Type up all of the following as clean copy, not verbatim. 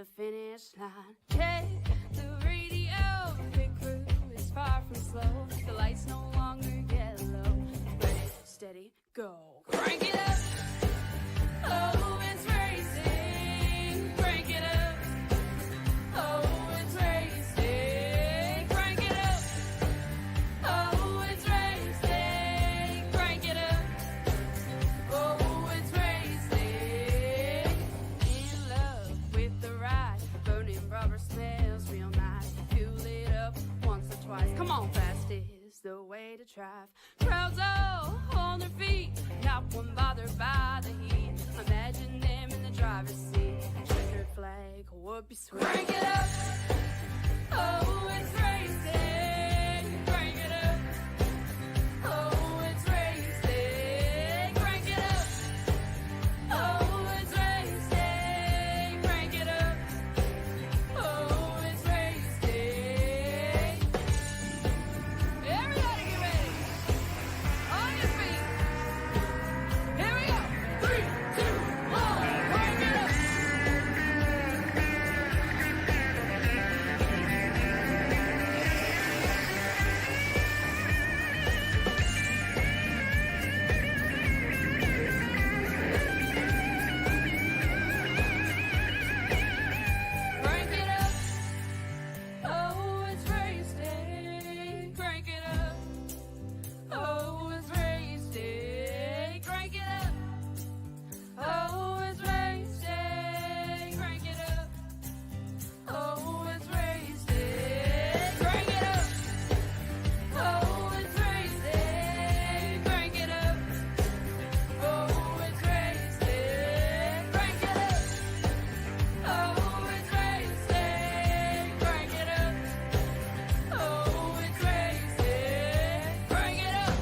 the finish line. Check the radio, pit crew is far from slow. The lights no longer yellow. Ready, steady, go. Crank it up. Oh, it's racing. Crank it up. Oh, it's racing. Crank it up. Oh, it's racing. Crank it up. Oh, it's racing. In love with the ride. Burning rubber smells real nice. Fuel it up once or twice. Come on, fast is the way to drive. Crowds all on their feet, not one bothered by the heat. Imagine them in the driver's seat. Checkered flag would be sweet. Crank it up. Oh, it's racing. Crank it up. Oh, it's racing. Crank it up. Oh, it's racing. Crank it up. Oh, it's racing. Everybody get ready. On your feet. Here we go. 3, 2, 1. Crank it up. Crank it up. Oh, it's race day. Crank it up. Oh, it's race day. Crank it up. Oh, it's race day. Crank it up. Oh, it's race day. Crank it up. Oh, it's race day. Crank it up. Oh, it's race day. Crank it up. Oh, it's race day. Crank it up. Oh, it's race day. Crank it up.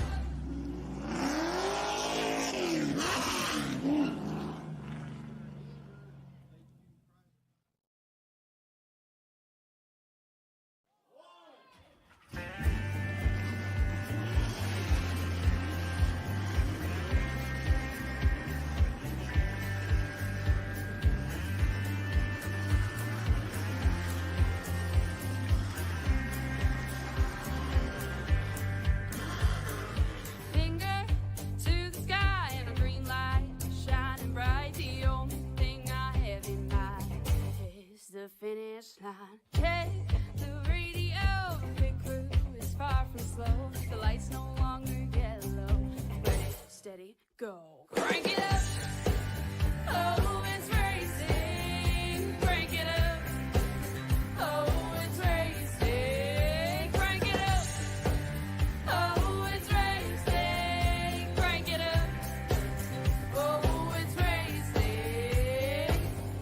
Finger to the sky and a green light shining bright. The only thing I have in mind is the finish line. Check the radio, pit crew is far from slow. The lights no longer yellow. Ready, steady, go. Crank it up. Oh, it's racing. Crank it up. Oh, it's racing. Crank it up. Oh, it's racing. Crank it up. Oh, it's racing.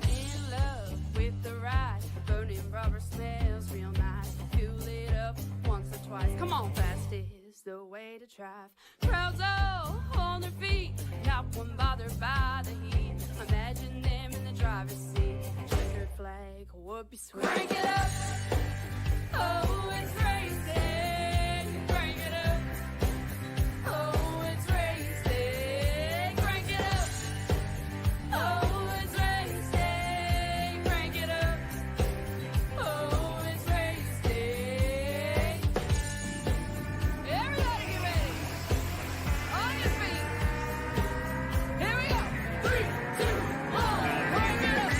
In love with the ride. Burning rubber smells real nice. Fuel it up once or twice. Come on, fast is the way to drive. Crowds all on their feet, not one bothered by the heat. Imagine them in the driver's seat. Checkered flag would be sweet. Crank it up. Oh, it's racing. Crank it up. Oh, it's racing. Crank it up. Oh, it's racing. Crank it up. Oh, it's racing. Everybody get ready. On your feet. Here we go. 3, 2, 1. Crank it up.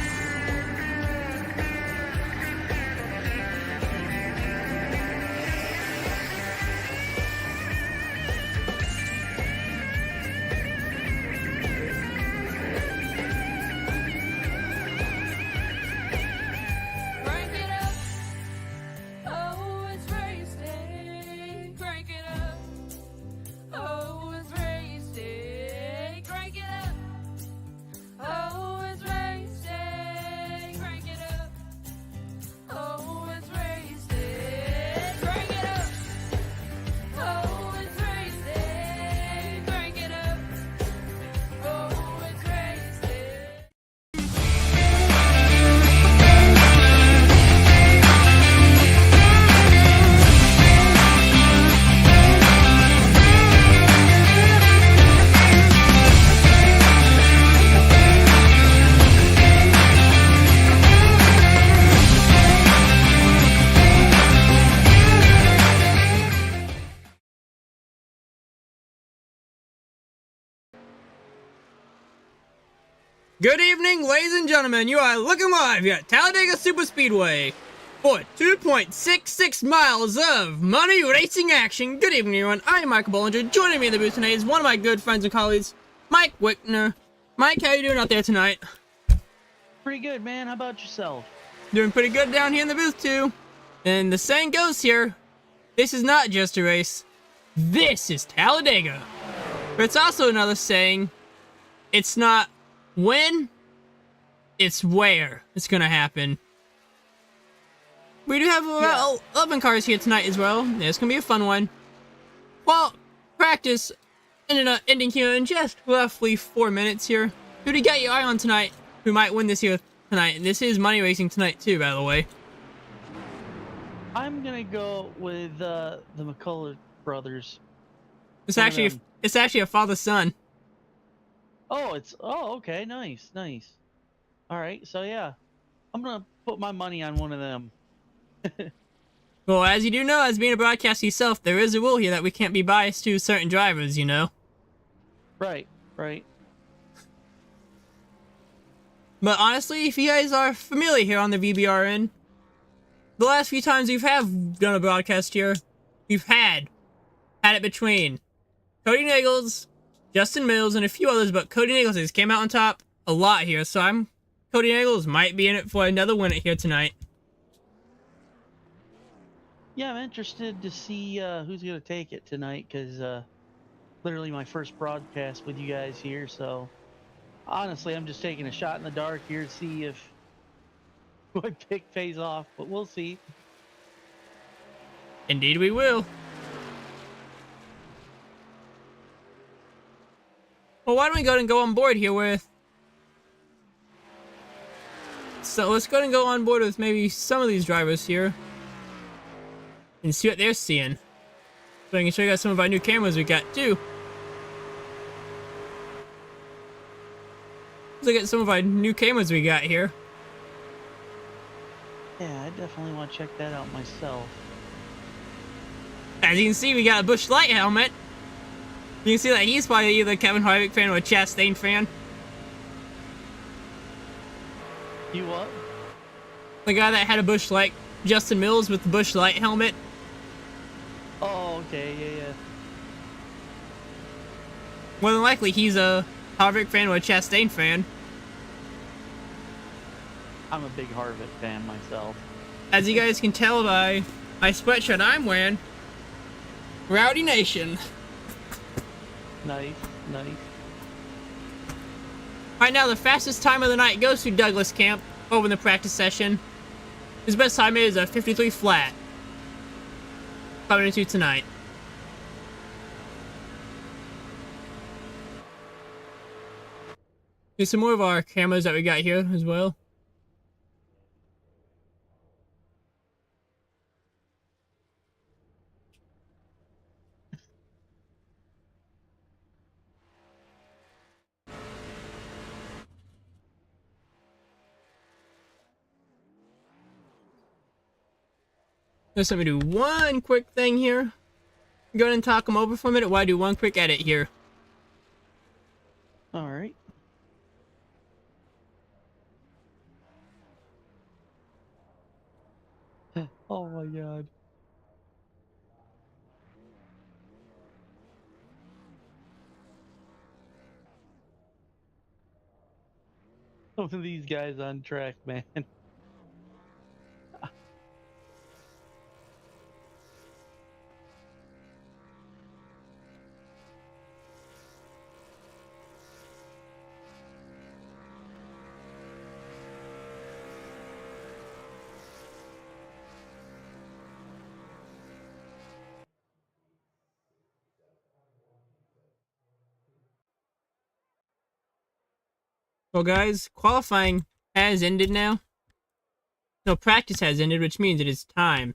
Good evening, ladies and gentlemen. You are looking live here at Talladega Super Speedway for 2.66 miles of money racing action. Good evening, everyone. I am Michael Bollinger. Joining me in the booth tonight is one of my good friends and colleagues, Mike Wickner. Mike, how you doing out there tonight? Pretty good, man. How about yourself? Doing pretty good down here in the booth, too. And the saying goes here, this is not just a race. This is Talladega. But it's also another saying, it's not when, it's where it's gonna happen. We do have about 11 cars here tonight as well. Yeah, it's gonna be a fun one. Well, practice ending here in just roughly 4 minutes here. Who do you got your eye on tonight who might win this here tonight? And this is money racing tonight too, by the way. I'm gonna go with the McCullough brothers. It's actually a father-son. Oh, okay, nice. All right, so yeah, I'm gonna put my money on one of them. Well, as you do know, as being a broadcaster yourself, there is a rule here that we can't be biased to certain drivers, you know? Right. But honestly, if you guys are familiar here on the VBRN, the last few times we've done a broadcast here, we've had it between Cody Nagels, Justin Mills, and a few others, but Cody Nagels has came out on top a lot here, so Cody Nagels might be in it for another win here tonight. Yeah, I'm interested to see who's gonna take it tonight, because literally my first broadcast with you guys here. So honestly, I'm just taking a shot in the dark here to see if my pick pays off, but we'll see. Indeed we will. Well, why don't we go ahead and go on board here with... So let's go ahead and go on board with maybe some of these drivers here. And see what they're seeing. So I can show you guys some of our new cameras we got too. Let's look at some of our new cameras we got here. Yeah, I definitely want to check that out myself. As you can see, we got a Busch Light helmet. You can see that he's probably either a Kevin Harvick fan or a Chastain fan. You what? The guy that had a Busch Light, Justin Mills with the Busch Light helmet. Oh, okay, yeah. More than likely, he's a Harvick fan or a Chastain fan. I'm a big Harvick fan myself. As you guys can tell by my sweatshirt I'm wearing, Rowdy Nation. Nice. Right now, the fastest time of the night goes to Douglas Camp over in the practice session. His best time is a 53 flat. Coming into tonight. Here's some more of our cameras that we got here as well. Just let me do one quick thing here. Go ahead and talk them over for a minute while I do one quick edit here. All right. Oh my god. Some of these guys on track, man. Well, guys, qualifying has ended now. No, practice has ended, which means it is time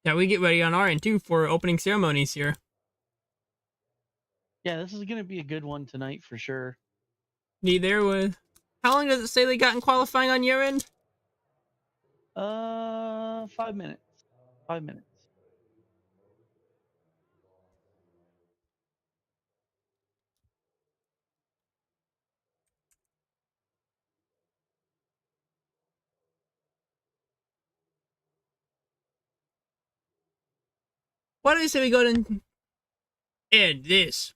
that we get ready on our end too for opening ceremonies here. Yeah, this is gonna be a good one tonight for sure. Need there with. How long does it say they got in qualifying on your end? 5 minutes. 5 minutes. Why do you say we go to and this?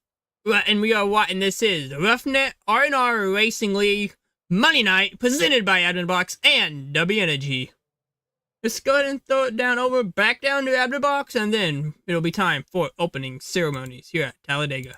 And we are what? And this is the Roughneck R&R Racing Leauge Monday Night, presented by adminboxx and dubby Energy. Just go ahead and throw it back down to adminboxx, and then it'll be time for opening ceremonies here at Talladega.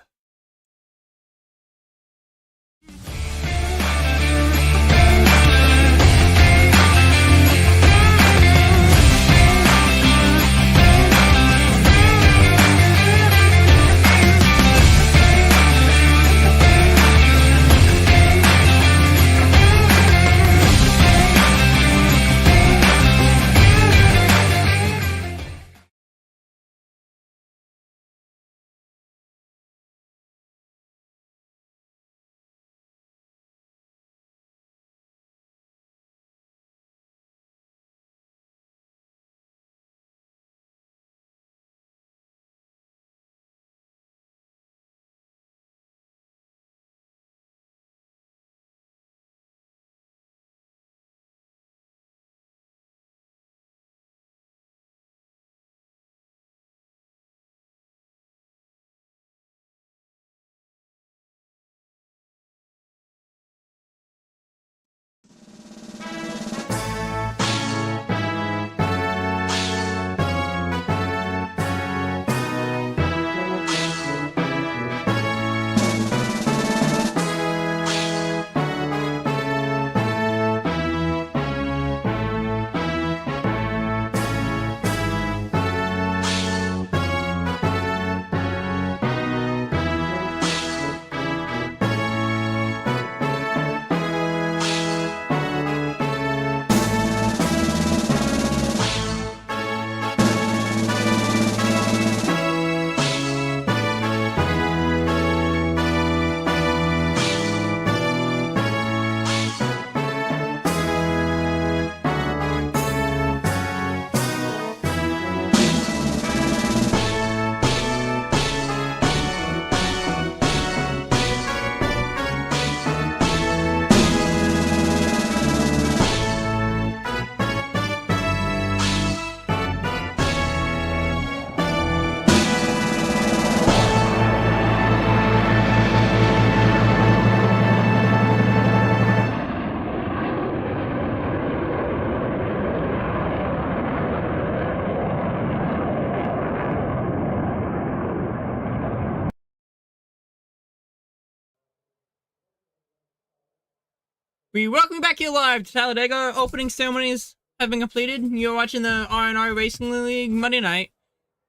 We welcome you back here live to Talladega. Opening ceremonies have been completed. You're watching the R&R Racing Leauge Monday Night,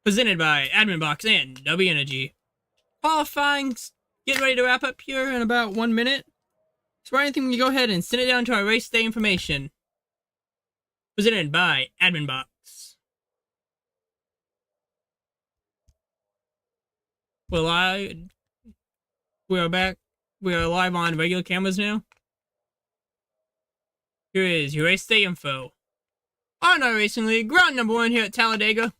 presented by adminboxx and dubby Energy. Qualifying's getting ready to wrap up here in about 1 minute. So for anything, you go ahead and send it down to our race day information, presented by adminboxx. We are back. We are live on regular cameras now. Here is your race day info. R&R Racing Leauge, ground number 1 here at Talladega.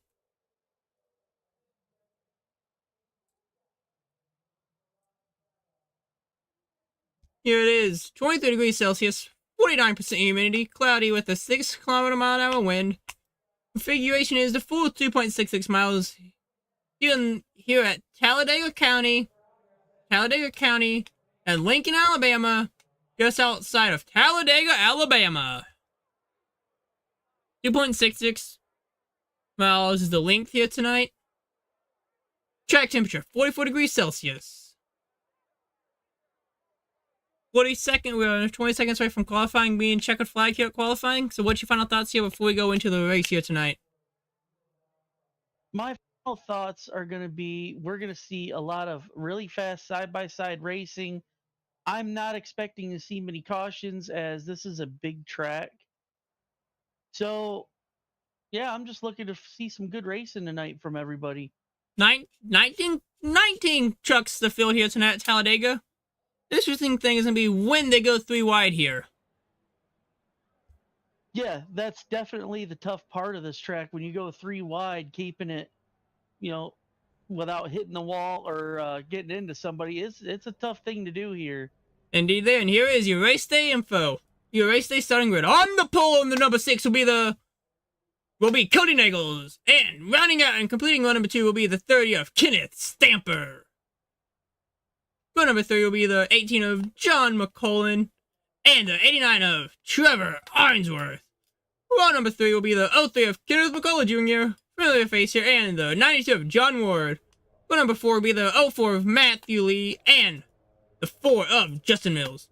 Here it is, 23 degrees Celsius, 49% humidity, cloudy with a 6 km/h wind. Configuration is the full 2.66 miles here at Talladega County, and Lincoln, Alabama, just outside of Talladega, Alabama. 2.66 miles is the length here tonight. Track temperature, 44 degrees Celsius. 40 seconds away from qualifying, being checkered flag here at qualifying. So what's your final thoughts here before we go into the race here tonight? My final thoughts are going to be we're going to see a lot of really fast side-by-side racing. I'm not expecting to see many cautions as this is a big track. So, yeah, I'm just looking to see some good racing tonight from everybody. 19 trucks to fill here tonight at Talladega. The interesting thing is going to be when they go 3 wide here. Yeah, that's definitely the tough part of this track. When you go 3 wide, keeping it, without hitting the wall or getting into somebody, it's a tough thing to do here. Indeed there, and here is your race day info. Your race day starting grid. On the pole in the number 6 will be the will be Cody Nagels. And rounding out and completing row number 2 will be the 30 of Kenneth Stamper. Row number 3 will be the 18 of John McCullen. And the 89 of Trevor Arnsworth. Row number 3 will be the 03 of Kenneth McCullough Jr., familiar face here, and the 92 of John Ward. Row number 4 will be the 04 of Matthew Lee, and the 4 of Justin Mills.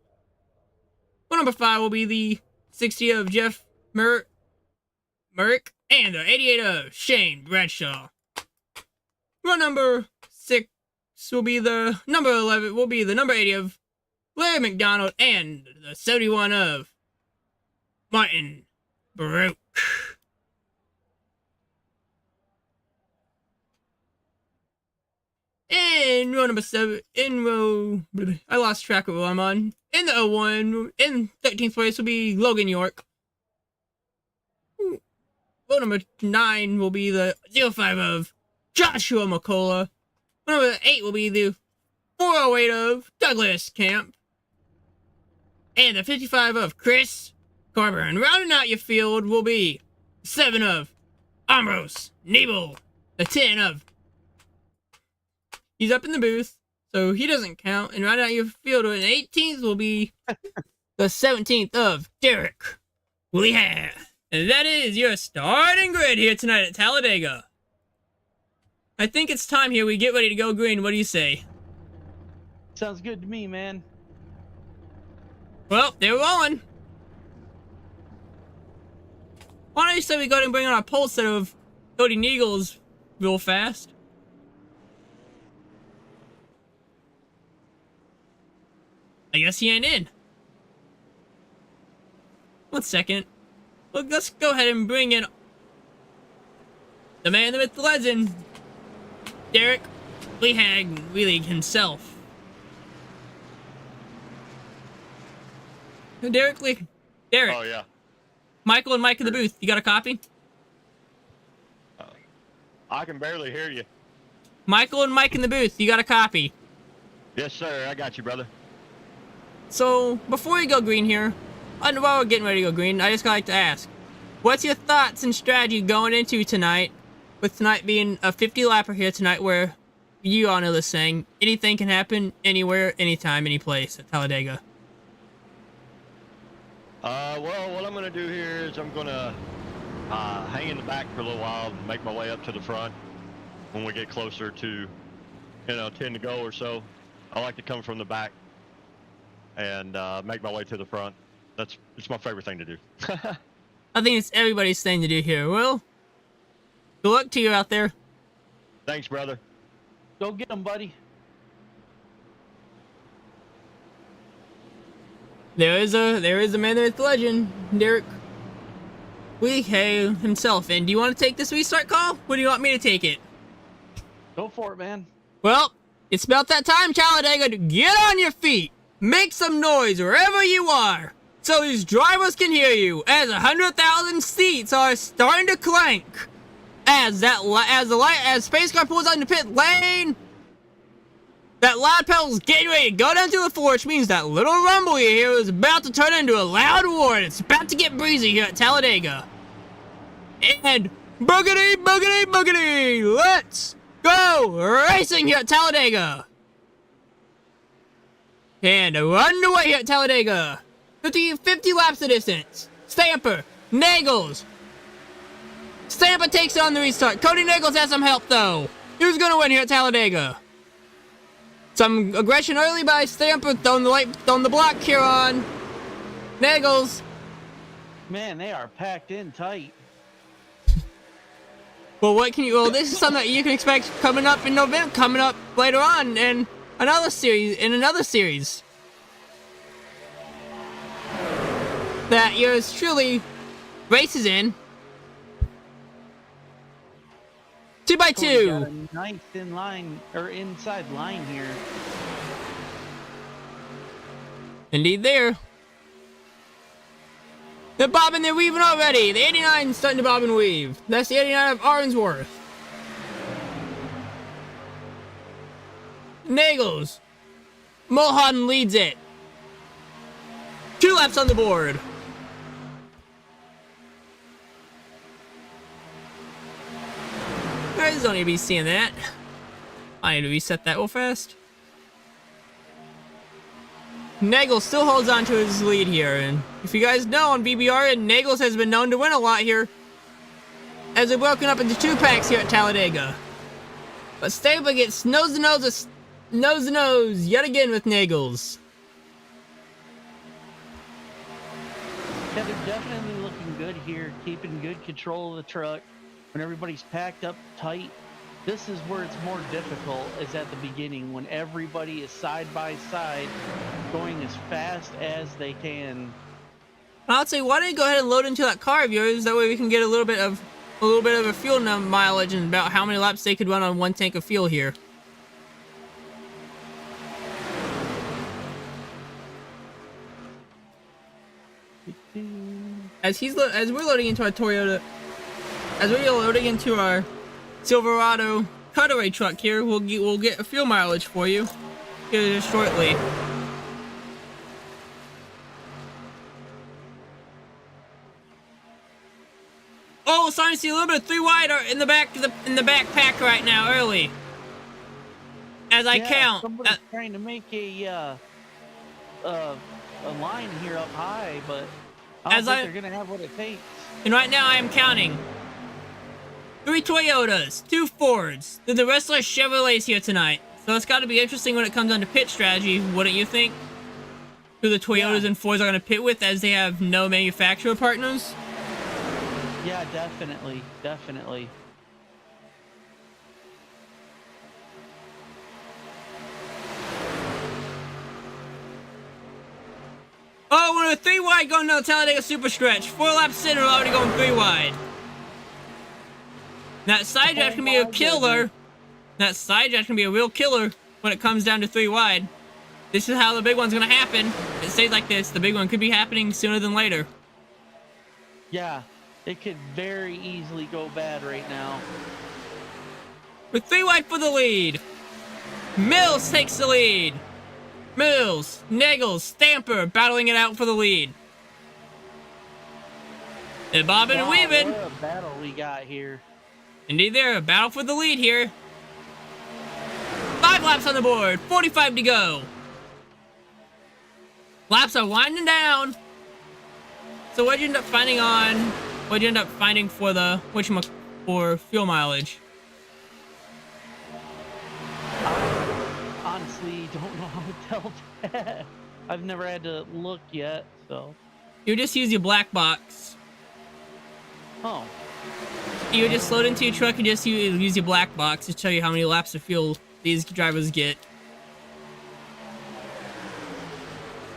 Row number 5 will be the 60 of Jeff Merrick, and the 88 of Shane Bradshaw. Row number 6 will be the number 11, will be the number 80 of Larry McDonald, and the 71 of Martin Baruch. In row number 7, I lost track of what I'm on. In the 01, in 13th place will be Logan York. Row number 9 will be the 05 of Joshua McCullough. Row number 8 will be the 408 of Douglas Camp. And the 55 of Chris Corbin. Rounding out your field will be 7 of Ambrose Nebel. The 10 of... He's up in the booth, so he doesn't count. And rounding out your field, and 18th will be the 17th of Derek Leauge. And that is your starting grid here tonight at Talladega. I think it's time here we get ready to go green. What do you say? Sounds good to me, man. Well, they're rolling. Why don't you say we go ahead and bring on our pole set of Cody Neagles real fast? I guess he ain't in. 1 second. Look, let's go ahead and bring in the man, the myth, the legend, Derek Leauge, really himself. Derek. Oh, yeah. Michael and Mike in the booth. You got a copy? I can barely hear you. Michael and Mike in the booth. You got a copy? Yes, sir. I got you, brother. So, before we go green here, and while we're getting ready to go green, I just like to ask, what's your thoughts and strategy going into tonight, with tonight being a 50-lapper here tonight, where you all know this saying, anything can happen, anywhere, anytime, any place at Talladega? Well, what I'm going to do here is I'm going to hang in the back for a little while and make my way up to the front when we get closer to, 10 to go or so. I like to come from the back and make my way to the front. It's my favorite thing to do. I think it's everybody's thing to do here. Well, good luck to you out there. Thanks, brother. Go get him, buddy. There is a man with legend, Derek Leauge himself. And do you want to take this restart call? Or do you want me to take it? Go for it, man. Well, it's about that time, Talladega, to get on your feet. Make some noise wherever you are, so these drivers can hear you. As 100,000 seats are starting to clank, as space car pulls out into pit lane. That loud pedal's getting ready to go down to the floor, which means that little rumble you hear is about to turn into a loud roar. It's about to get breezy here at Talladega. And boogity, boogity, boogity, let's go racing here at Talladega. And underway here at Talladega. 50 laps of distance. Stamper, Nagels. Stamper takes it on the restart. Cody Nagels has some help though. Who's gonna win here at Talladega? Some aggression early by Stamper, throwing the block here on Nagels. Man, they are packed in tight. Well, this is something that you can expect coming up in November, coming up later on in another series. That yours truly races in. 2x2. Got a nice inside line here. Indeed there. They're bobbing, they're weaving already. The 89's starting to bob and weave. That's the 89 of Arnsworth. Nagels. Mulholland leads it. 2 laps on the board. guys don't need to be seeing that. I need to reset that real fast. Nagels still holds on to his lead here, and if you guys know on BBR, Nagels has been known to win a lot here, as they're broken up into 2 packs here at Talladega. But Stabler gets nose to nose yet again with Nagels. Yeah, they're definitely looking good here, keeping good control of the truck. When everybody's packed up tight, this is where it's more difficult, is at the beginning, when everybody is side by side, going as fast as they can. I'd say, why don't you go ahead and load into that car of yours? That way we can get a little bit of a fuel mileage and about how many laps they could run on 1 tank of fuel here. As we're loading into our Toyota, as we're loading into our Silverado cutaway truck here, we'll get a fuel mileage for you here shortly. Oh, starting to see a little bit of 3 wide in the back pack right now, early. As I count, somebody's trying to make a line here up high, but I don't think they're gonna have what it takes. And right now I am counting 3 Toyotas, 2 Fords, then the rest are Chevrolets here tonight. So it's got to be interesting when it comes down to pit strategy, wouldn't you think? Who the Toyotas and Fords are going to pit with, as they have no manufacturer partners? Yeah, definitely, definitely. Oh, we're 3 wide going down the Talladega Super Stretch. 4 laps in, we're already going 3 wide. That side draft can be a killer. That side draft can be a real killer when it comes down to 3 wide. This is how the big one's gonna happen. It stays like this. The big one could be happening sooner than later. Yeah, it could very easily go bad right now. With 3 wide for the lead. Mills takes the lead. Mills, Nagels, Stamper battling it out for the lead. They're bobbing and weaving. What a battle we got here. Indeed, they're a battle for the lead here. 5 laps on the board, 45 to go. Laps are winding down. So what'd you end up finding on? What'd you end up finding for the for fuel mileage? I honestly don't know how to tell that. I've never had to look yet, so. You just use your black box. Oh. You just load into your truck and just use your black box to tell you how many laps of fuel these drivers get.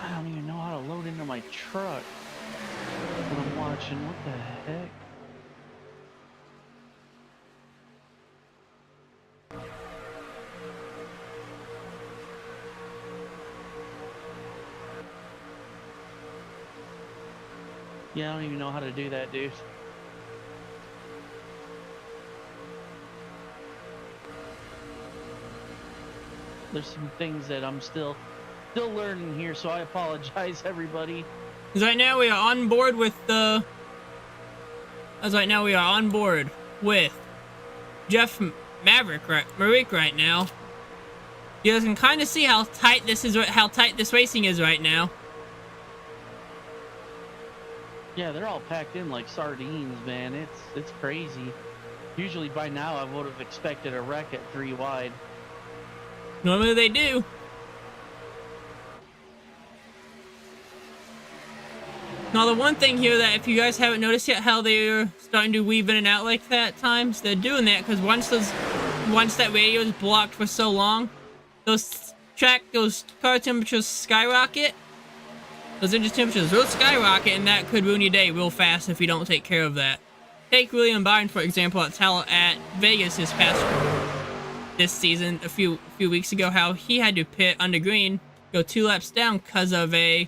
I don't even know how to load into my truck when I'm watching. What the heck? Yeah, I don't even know how to do that, dude. There's some things that I'm still learning here, so I apologize, everybody. Because right now we are on board with Jeff Maverick right now. You guys can kind of see how tight this racing is right now. Yeah, they're all packed in like sardines, man. It's crazy. Usually by now I would have expected a wreck at 3 wide. Normally they do. Now the one thing here that if you guys haven't noticed yet, how they're starting to weave in and out like that at times, they're doing that because once that radio is blocked for so long, those car temperatures skyrocket. Those engine temperatures will skyrocket, and that could ruin your day real fast if you don't take care of that. Take William Byron, for example, at Vegas this season, a few weeks ago, how he had to pit under green, go 2 laps down because of because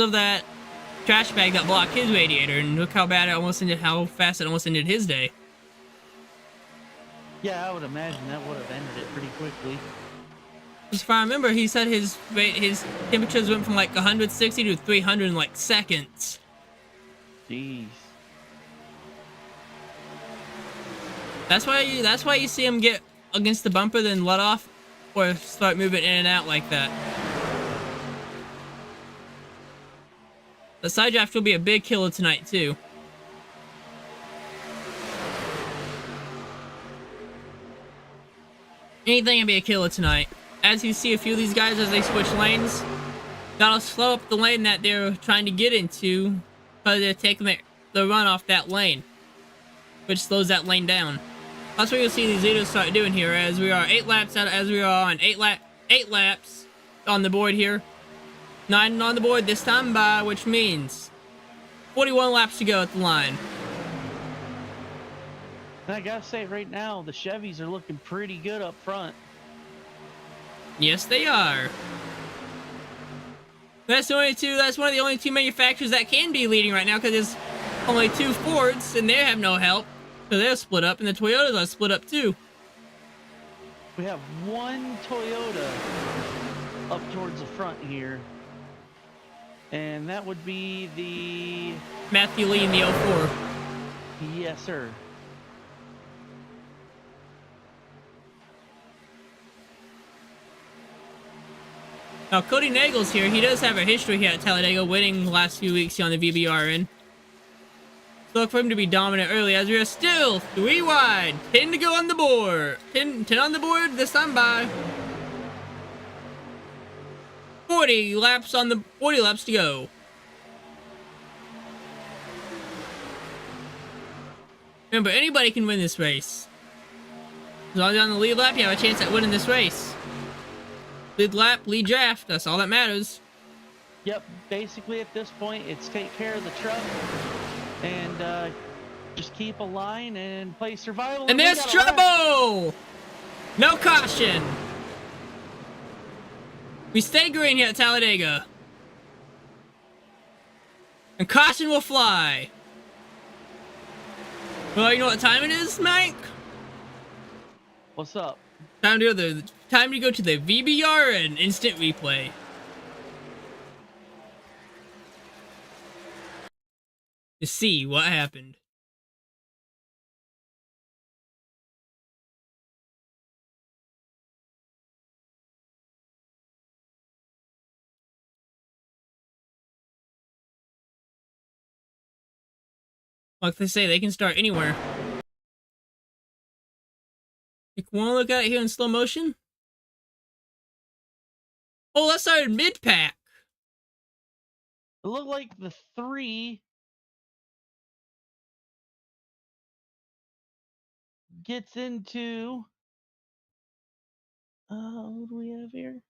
of that trash bag that blocked his radiator, and look how fast it almost ended his day. Yeah, I would imagine that would have ended it pretty quickly. If I remember, he said his temperatures went from like 160 to 300 in like seconds. Jeez. That's why you see him get against the bumper, then let off, or start moving in and out like that. The side draft will be a big killer tonight too. Anything can be a killer tonight. As you see a few of these guys as they switch lanes, that'll slow up the lane that they're trying to get into, because they're taking the run off that lane, which slows that lane down. That's what you'll see these leaders start doing here, as we are 8 laps out, as we are on 8 laps on the board here. 9 on the board this time by, which means 41 laps to go at the line. And I gotta say, right now, the Chevys are looking pretty good up front. Yes, they are. That's one of the only two manufacturers that can be leading right now, because there's only 2 Fords, and they have no help, because they're split up, and the Toyotas are split up too. We have one Toyota up towards the front here. And that would be the... Matthew Lee in the 04. Yes, sir. Now, Cody Nagel's here. He does have a history here at Talladega, winning the last few weeks here on the VBRN. So look for him to be dominant early, as we are still 3 wide. 10 to go on the board. 10 on the board this time by. 40 laps to go. Remember, anybody can win this race. As long as you're on the lead lap, you have a chance at winning this race. Lead lap, lead draft, that's all that matters. Yep, basically at this point, it's take care of the truck and just keep a line and play survival. And there's trouble! No caution. We stay green here at Talladega. And caution will fly. Well, you know what time it is, Mike? What's up? Time to go to the VBRN instant replay. To see what happened. Like they say, they can start anywhere. You want to look at it here in slow motion? Oh, that started mid-pack. It looked like the 3 gets into... what do we have here?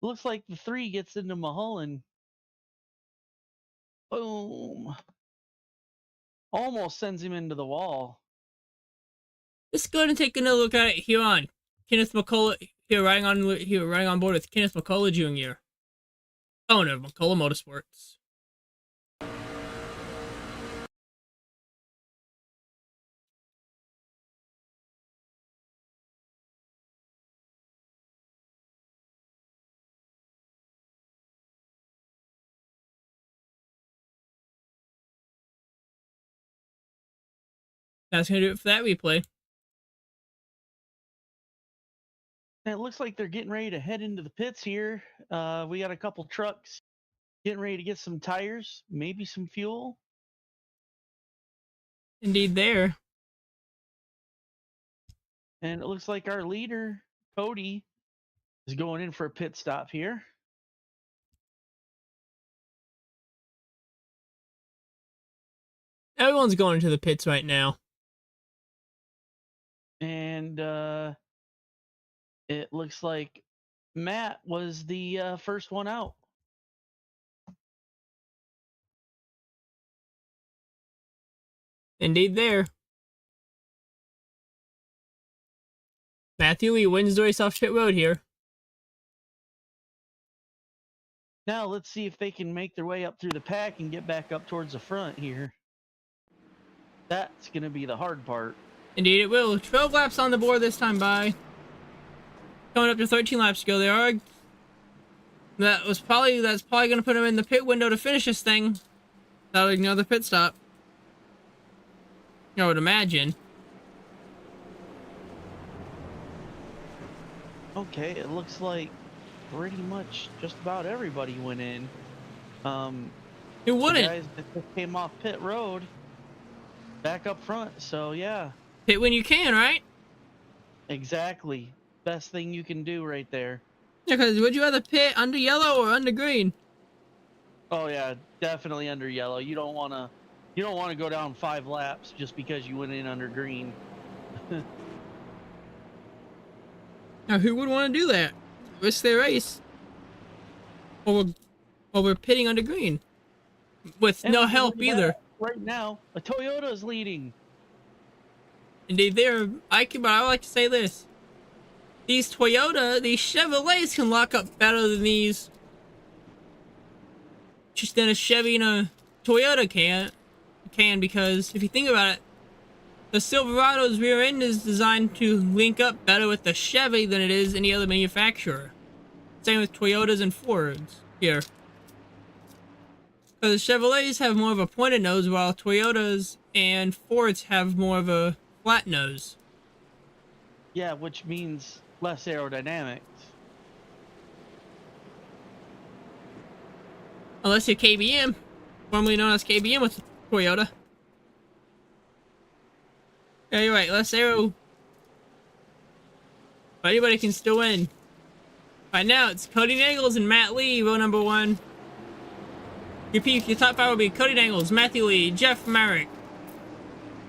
Looks like the 3 gets into Mulholland. Boom. Almost sends him into the wall. Let's go ahead and take another look at it here on Kenneth McCullough, riding on board with Kenneth McCullough Jr., owner of McCullough Motorsports. That's going to do it for that replay. And it looks like they're getting ready to head into the pits here. We got a couple trucks getting ready to get some tires, maybe some fuel. Indeed there. And it looks like our leader, Cody, is going in for a pit stop here. Everyone's going into the pits right now. And it looks like Matt was the first one out. Indeed there. Matthew Lee wins the race off pit road here. Now let's see if they can make their way up through the pack and get back up towards the front here. That's going to be the hard part. Indeed it will. 12 laps on the board this time by. Coming up to 13 laps to go. They are That's probably gonna put him in the pit window to finish this thing. That'll ignore the pit stop. I would imagine. Okay, it looks like pretty much just about everybody went in. Who wouldn't? The guys that just came off pit road back up front, so yeah. Pit when you can, right? Exactly. Best thing you can do right there. Yeah, because would you rather pit under yellow or under green? Oh yeah, definitely under yellow. You don't want to go down 5 laps just because you went in under green. Now, who would want to do that? Risk their race? Or we're pitting under green. With And no look at help that. either. Right now, a Toyota is leading. Indeed, but I would like to say this. These Chevrolets can lock up better than these. Just than a Chevy and a Toyota can, because if you think about it, the Silverado's rear end is designed to link up better with the Chevy than it is any other manufacturer. Same with Toyotas and Fords here. Because Chevrolets have more of a pointed nose, while Toyotas and Fords have more of a flat nose. Yeah, which means less aerodynamics. Unless you're KBM, formerly known as KBM with Toyota. Yeah, you're right, less aero. But anybody can still win. Right now, it's Cody Nagels and Matt Lee, row number 1. Your top 5 will be Cody Nagels, Matthew Lee, Jeff Merrick,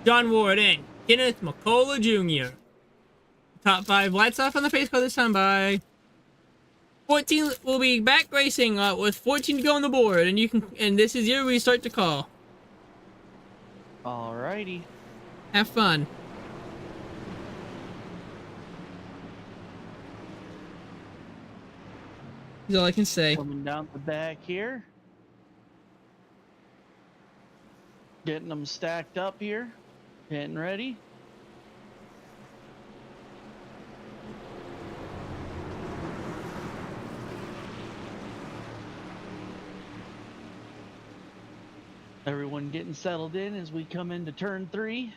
John Ward, and Kenneth McCullough Jr. Top 5 lights off on the pace car this time by 14. Will be back racing with 14 to go on the board, and this is your restart to call. Alrighty. Have fun. That's all I can say. Coming down the back here. Getting them stacked up here. Getting ready. Everyone getting settled in as we come into turn 3.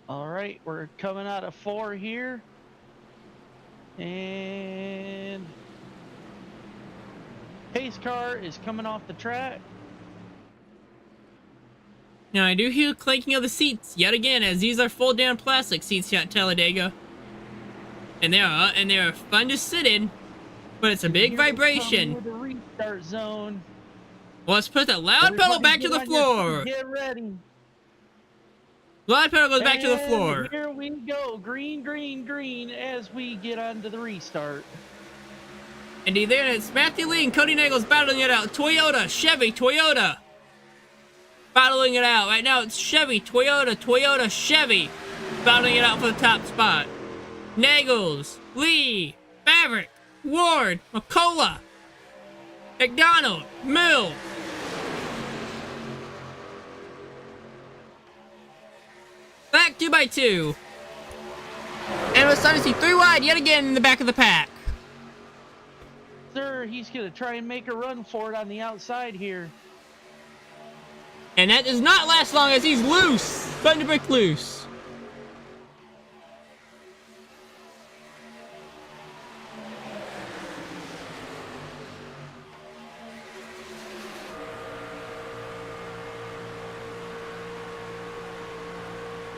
All right, we're coming out of 4 here. And pace car is coming off the track. Now I do hear clanking of the seats yet again, as these are fold down plastic seats here at Talladega. And they are fun to sit in, but it's a big vibration. With the restart zone. Well, let's put that loud pedal back to the floor. Get ready. Loud pedal goes back to the floor. Here we go. Green, green, green as we get onto the restart. Indeed, there it's Matthew Lee and Cody Nagels battling it out. Toyota, Chevy, Toyota. Battling it out. Right now it's Chevy, Toyota, Toyota, Chevy. Battling it out for the top spot. Nagels, Lee, Maverick, Ward, McCullough, McDonald, Mill. Back 2x2. And we're starting to see 3 wide yet again in the back of the pack. Sir, he's going to try and make a run for it on the outside here. And that does not last long as he's loose. Thunderbrick loose.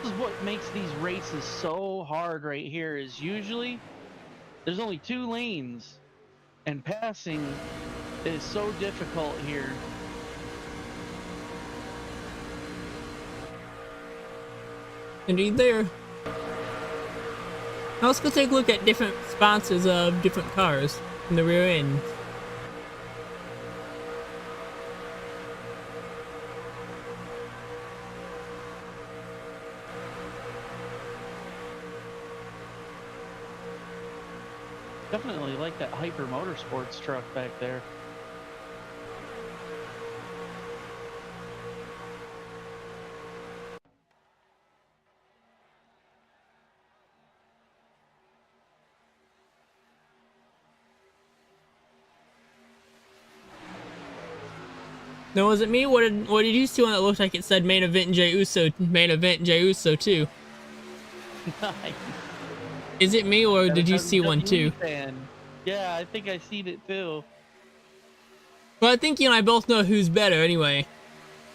This is what makes these races so hard right here is usually there's only 2 lanes and passing is so difficult here. Indeed there. Now let's go take a look at different sponsors of different cars in the rear end. Definitely like that Hyper Motorsports truck back there. No, was it me? What did you see when it looked like it said main event Jey Uso, main event Jey Uso too? Nice. Is it me or did you see one too? Fan. Yeah, I think I seen it too. Well, I think you and I both know who's better anyway.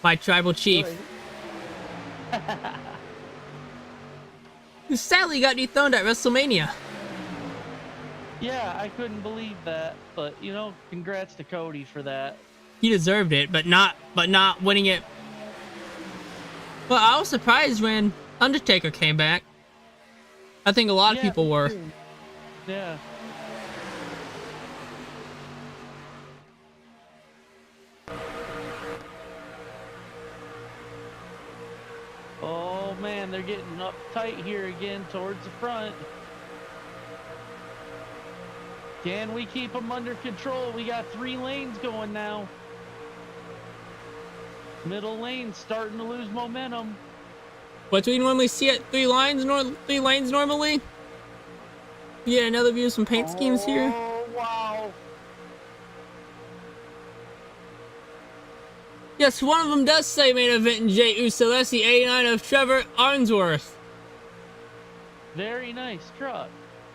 My tribal chief. Who sadly got dethroned at WrestleMania. Yeah, I couldn't believe that, but you know, congrats to Cody for that. He deserved it, but not winning it. Well, I was surprised when Undertaker came back. I think a lot of people were. Yeah. Oh man, they're getting uptight here again towards the front. Can we keep them under control? We got 3 lanes going now. Middle lane starting to lose momentum. What do we normally see at 3 lanes normally? Yeah, another view of some paint schemes here. Oh wow. Yes, one of them does say main event Jey Uso. That's the 89 of Trevor Arnsworth. Very nice truck.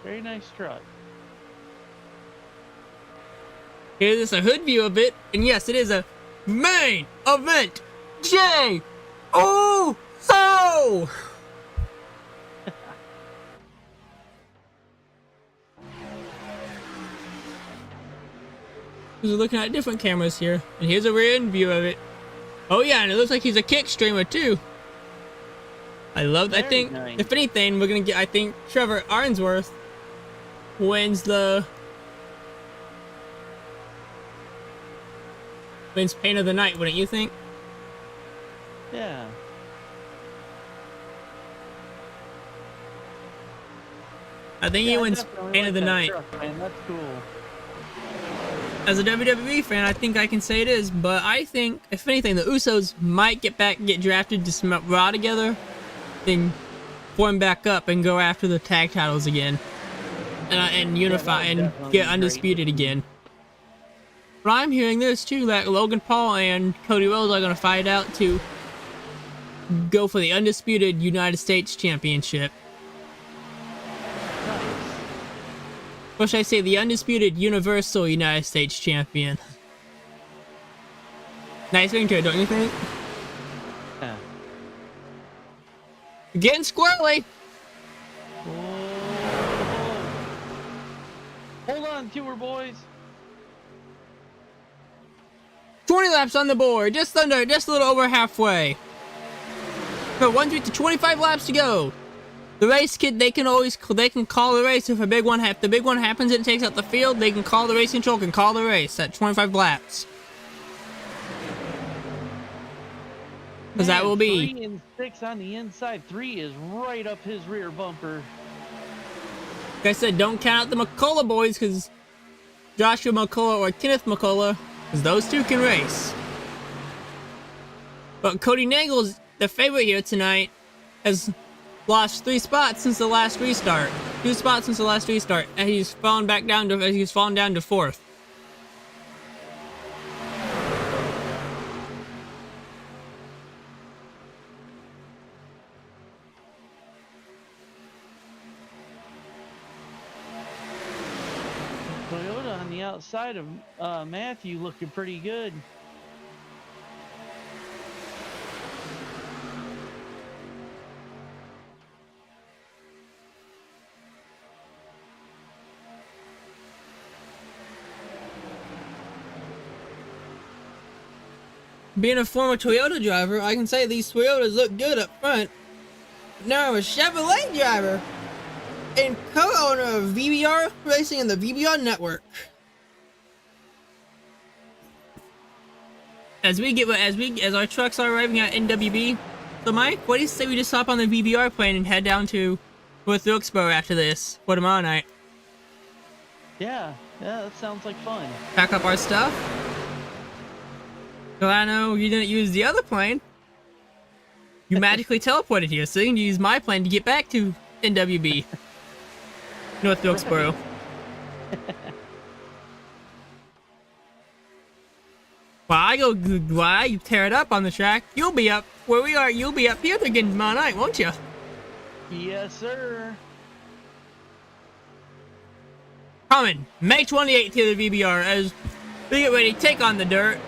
Very nice truck. Here's a hood view of it, and yes, it is a main event Jey Uso. We're looking at different cameras here, and here's a rear end view of it. Oh yeah, and it looks like he's a kick streamer too. I love that. I think, nice. if anything, we're gonna get. I think Trevor Arnsworth wins paint of the night, wouldn't you think? Yeah. I think he wins paint of the night. Truck, man. That's cool. As a WWE fan, I think I can say it is, but I think, if anything, the Usos might get drafted to some Raw together, then form back up and go after the tag titles again, and unify and get undisputed again. But I'm hearing this too, that Logan Paul and Cody Rhodes are going to fight out to go for the undisputed United States Championship. Or should I say the undisputed Universal United States Champion? Nice ring to it, don't you think? Yeah. Getting squirrely! Oh. Hold on to her, boys. 20 laps on the board, just a little over halfway. So 25 laps to go. The race kid, they can call the race if the big one happens and it takes out the field. They can call the race control, can call the race at 25 laps. Because that will be 3 and 6 on the inside. 3 is right up his rear bumper. Like I said, don't count out the McCullough boys, because Joshua McCullough or Kenneth McCullough, because those two can race. But Cody Nagle's the favorite here tonight, has lost 3 spots since the last restart. 2 spots since the last restart, and he's fallen down to 4th. Toyota on the outside of Matthew looking pretty good. Being a former Toyota driver, I can say these Toyotas look good up front. Now I'm a Chevrolet driver and co-owner of VBR Racing and the VBR Network. As our trucks are arriving at NWB, so Mike, what do you say we just hop on the VBR plane and head down to North Wilkesboro after this for tomorrow night? Yeah, that sounds like fun. Pack up our stuff. So I know you didn't use the other plane. You magically teleported here, so you can use my plane to get back to NWB. North Wilkesboro. While I tear it up on the track, you'll be up where we are. You'll be up here again tomorrow night, won't you? Yes, sir. Coming May 28th here to VBR as we get ready to take on the dirt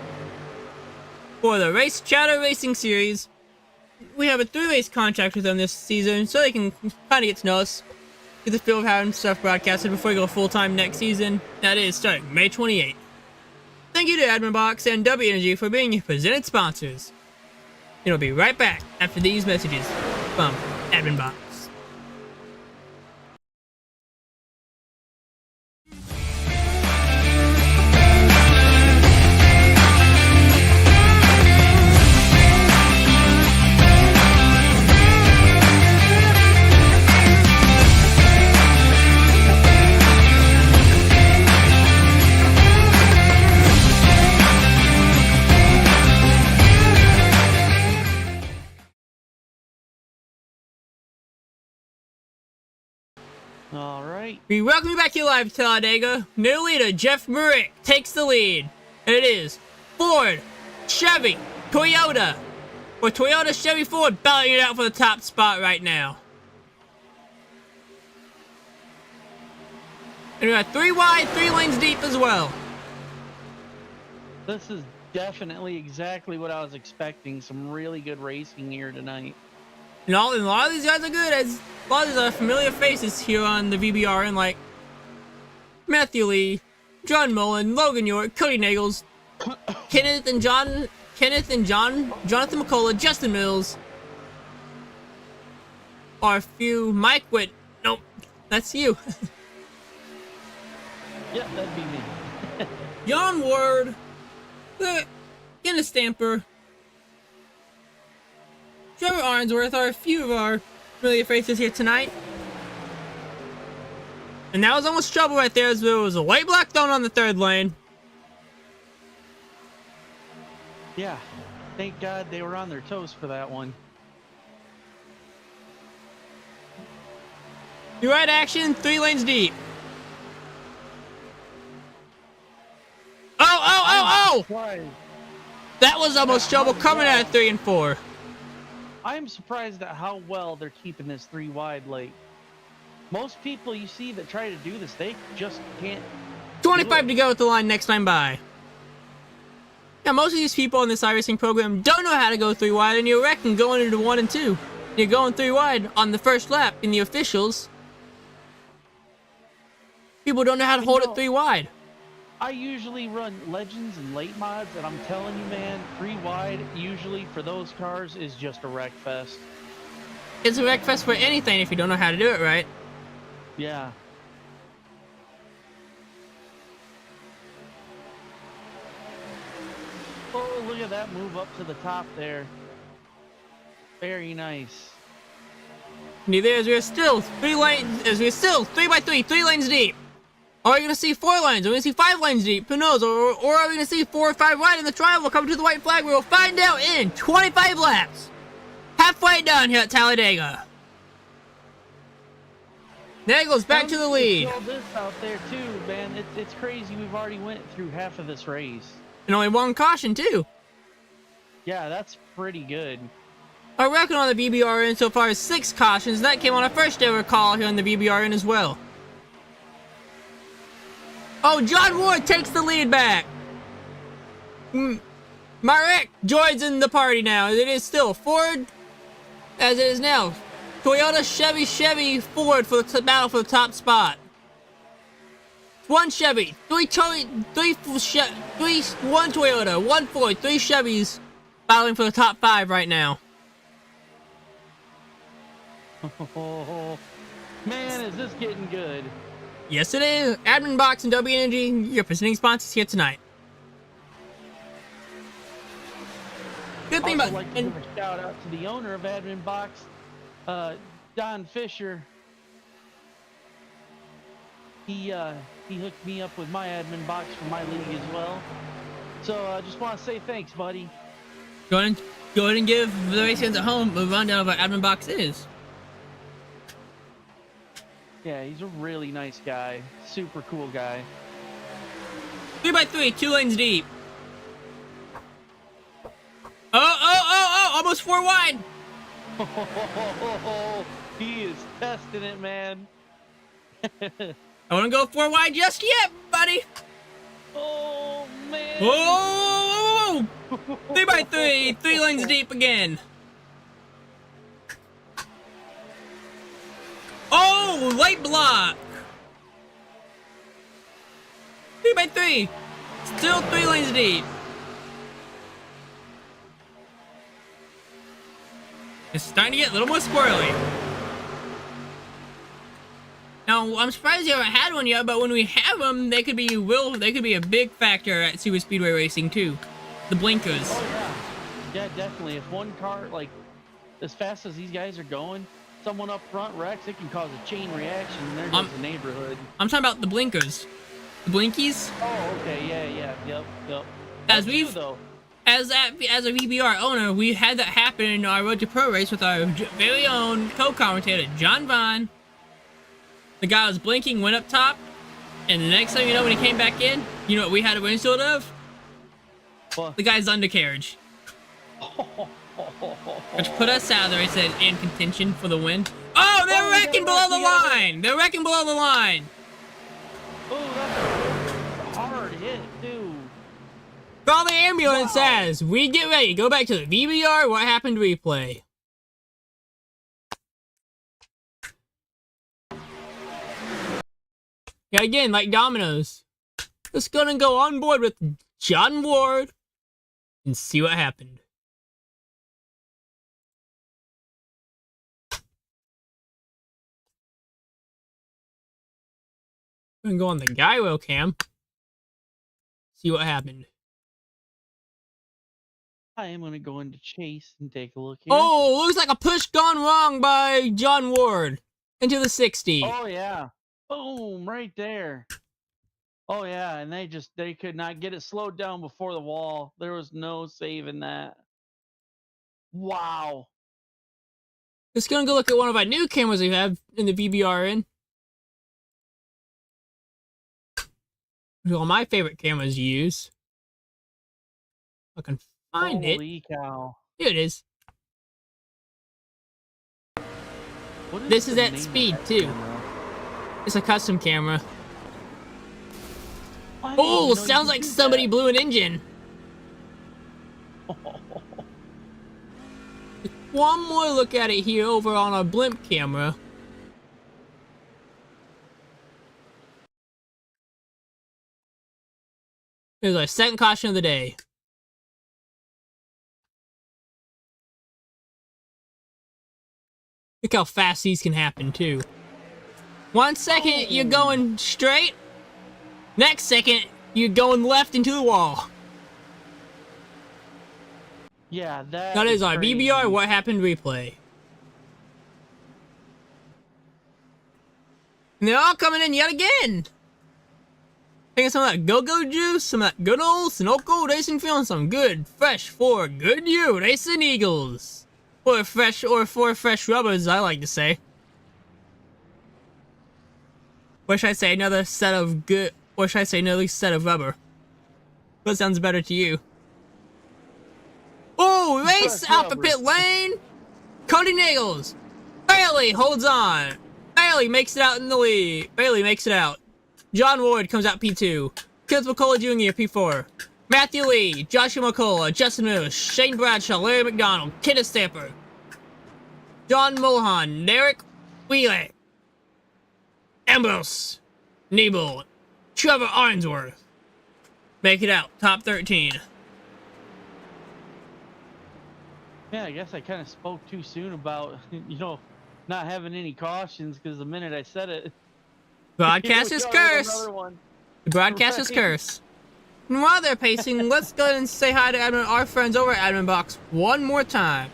for the Race Chatter Racing Series. We have a 3-race contract with them this season, so they can kind of get to know us, get the feel of having stuff broadcasted before we go full-time next season. That is starting May 28th. Thank you to adminboxx and dubby Energy for being your presented sponsors. And we'll be right back after these messages from adminboxx. All right. We welcome you back here live to Talladega. New leader Jeff Merrick takes the lead. And it is Ford, Chevy, Toyota. Or Toyota, Chevy, Ford battling it out for the top spot right now. And we got 3 wide, 3 lanes deep as well. This is definitely exactly what I was expecting. Some really good racing here tonight. And a lot of these guys are good, as a lot of these are familiar faces here on the VBR, and like Matthew Lee, John Mullen, Logan York, Cody Nagels, Jonathan McCullough, Justin Mills, are a few. Mike Witt, nope, that's you. Yep, that'd be me. Jon Ward, Dennis Stamper, Trevor Arnsworth are a few of our familiar faces here tonight. And that was almost trouble right there, as there was a white black zone on the 3rd lane. Yeah, thank God they were on their toes for that one. You right action, 3 lanes deep. Oh! Surprised. That was almost trouble coming out of 3 and 4. I'm surprised at how well they're keeping this 3 wide. Like, most people you see that try to do this, they just can't. 25 to go at the line next time by. Yeah, most of these people in this iRacing program don't know how to go 3 wide, and you're wrecking going into 1 and 2. You're going 3 wide on the first lap in the officials. People don't know how to hold it 3 wide. I usually run Legends and late mods, and I'm telling you, man, 3 wide usually for those cars is just a wreck fest. It's a wreck fest for anything if you don't know how to do it right. Yeah. Oh, look at that move up to the top there. Very nice. Neither as we're still 3 lanes, as we're still 3 by 3, 3 lanes deep. Or are we going to see 4 lanes? Are we going to see 5 lanes deep? Who knows? Or are we going to see 4 or 5 wide in the triangle coming to the white flag? We will find out in 25 laps. Halfway done here at Talladega. There goes back to the lead. All this out there too, man. It's crazy. We've already went through half of this race. And only 1 caution too. Yeah, that's pretty good. Our record on the VBRN so far is 6 cautions. That came on our first ever call here on the VBRN as well. Oh, Jon Ward takes the lead back. Marek joins in the party now. It is still Ford, as it is now. Toyota, Chevy, Ford for the battle for the top spot. 1 Chevy, 1 Toyota, 1 Ford, 3 Chevys battling for the top 5 right now. Oh, man, is this getting good. Yes, it is. adminboxx and W Energy, your presenting sponsors here tonight. Good thing about like to give a shout out to the owner of adminboxx, Don Fisher. he hooked me up with my admin box for my league as well. So I just want to say thanks, buddy. Go ahead and give the race fans at home a rundown of what adminboxx is. Yeah, he's a really nice guy. Super cool guy. 3x3, 2 lanes deep. Oh, almost 4 wide. He is testing it, man. I wouldn't go 4 wide just yet, buddy. Oh, man. Whoa! 3x3, 3 lanes deep again. Oh, late block. 3x3, still 3 lanes deep. It's starting to get a little more squirrely. Now, I'm surprised you haven't had one yet, but when we have them, they could be a big factor at super speedway racing too. The blinkers. Oh yeah, yeah, definitely. If one car, like, as fast as these guys are going, someone up front wrecks, it can cause a chain reaction, and there goes the neighborhood. I'm talking about the blinkers, the blinkies. Oh, okay, yeah, yep. As a VBR owner, we had that happen in our Road to Pro race with our very own co-commentator, John Vaughn. The guy was blinking, went up top, and the next thing you know, when he came back in, you know what we had a windshield of? What? The guy's undercarriage. Which put us out of the race in contention for the win. Oh, they're wrecking below the line! They're wrecking below the line! Oh, that's a hard hit, too. Call the ambulance as we get ready. Go back to the VBR. What happened replay. Yeah, again, like dominoes. Just gonna go on board with John Ward and see what happened. I'm gonna go on the gyro cam. See what happened. I am going to go into Chase and take a look here. Oh, looks like a push gone wrong by John Ward into the 60. Oh, yeah. Boom, right there. Oh, yeah, and they could not get it slowed down before the wall. There was no saving that. Wow. Just gonna go look at one of our new cameras we have in the VBR in. One of my favorite cameras to use. I can find it. Holy cow. Here it is. What This is the at name of speed, that too. camera? It's a custom camera. I didn't Oh, know you sounds could like do somebody that. blew an engine. One more look at it here over on our blimp camera. Here's our second caution of the day. Look how fast these can happen, too. 1 second, you're going straight. Next second, you're going left into the wall. Yeah, That is our crazy. BBR What Happened replay. And they're all coming in yet again. Taking some of that go-go juice, some of that good old Sunoco racing fuel, and some good, fresh, for good you racing eagles. Or four fresh rubbers, I like to say. Or should I say another set of good, or should I say another set of rubber? What sounds better to you? Oh, race Fresh out the rubber. pit lane. Cody Nagels. Bailey holds on. Bailey makes it out in the lead. Bailey makes it out. John Ward comes out P2. Kenneth McCullough Jr. P4. Matthew Lee, Joshua McCullough, Justin Lewis, Shane Bradshaw, Larry McDonald, Kenneth Stamper, John Mulhan, Derek Wheeler, Ambrose, Nebel, Trevor Arnsworth. Make it out, top 13. Yeah, I guess I kind of spoke too soon about, not having any cautions, because the minute I said it... Broadcast here we is go with curse. another one. The broadcast is Right. curse. And while they're pacing, let's go ahead and say hi to our friends over at adminboxx one more time.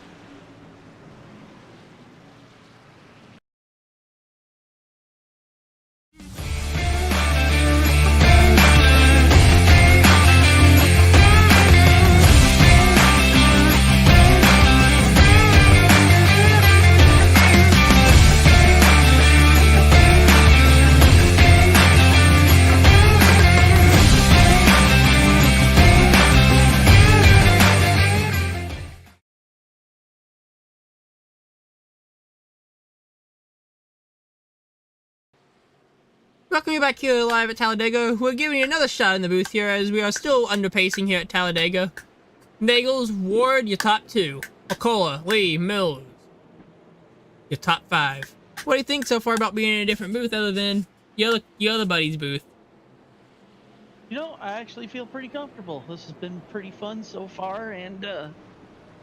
welcome you back here live at Talladega. We're giving you another shot in the booth here as we are still underpacing here at Talladega. Nagels, Ward, your top 2. McCullough, Lee, Mills, your top 5. What do you think so far about being in a different booth other than your other buddy's booth? You know, I actually feel pretty comfortable. This has been pretty fun so far, and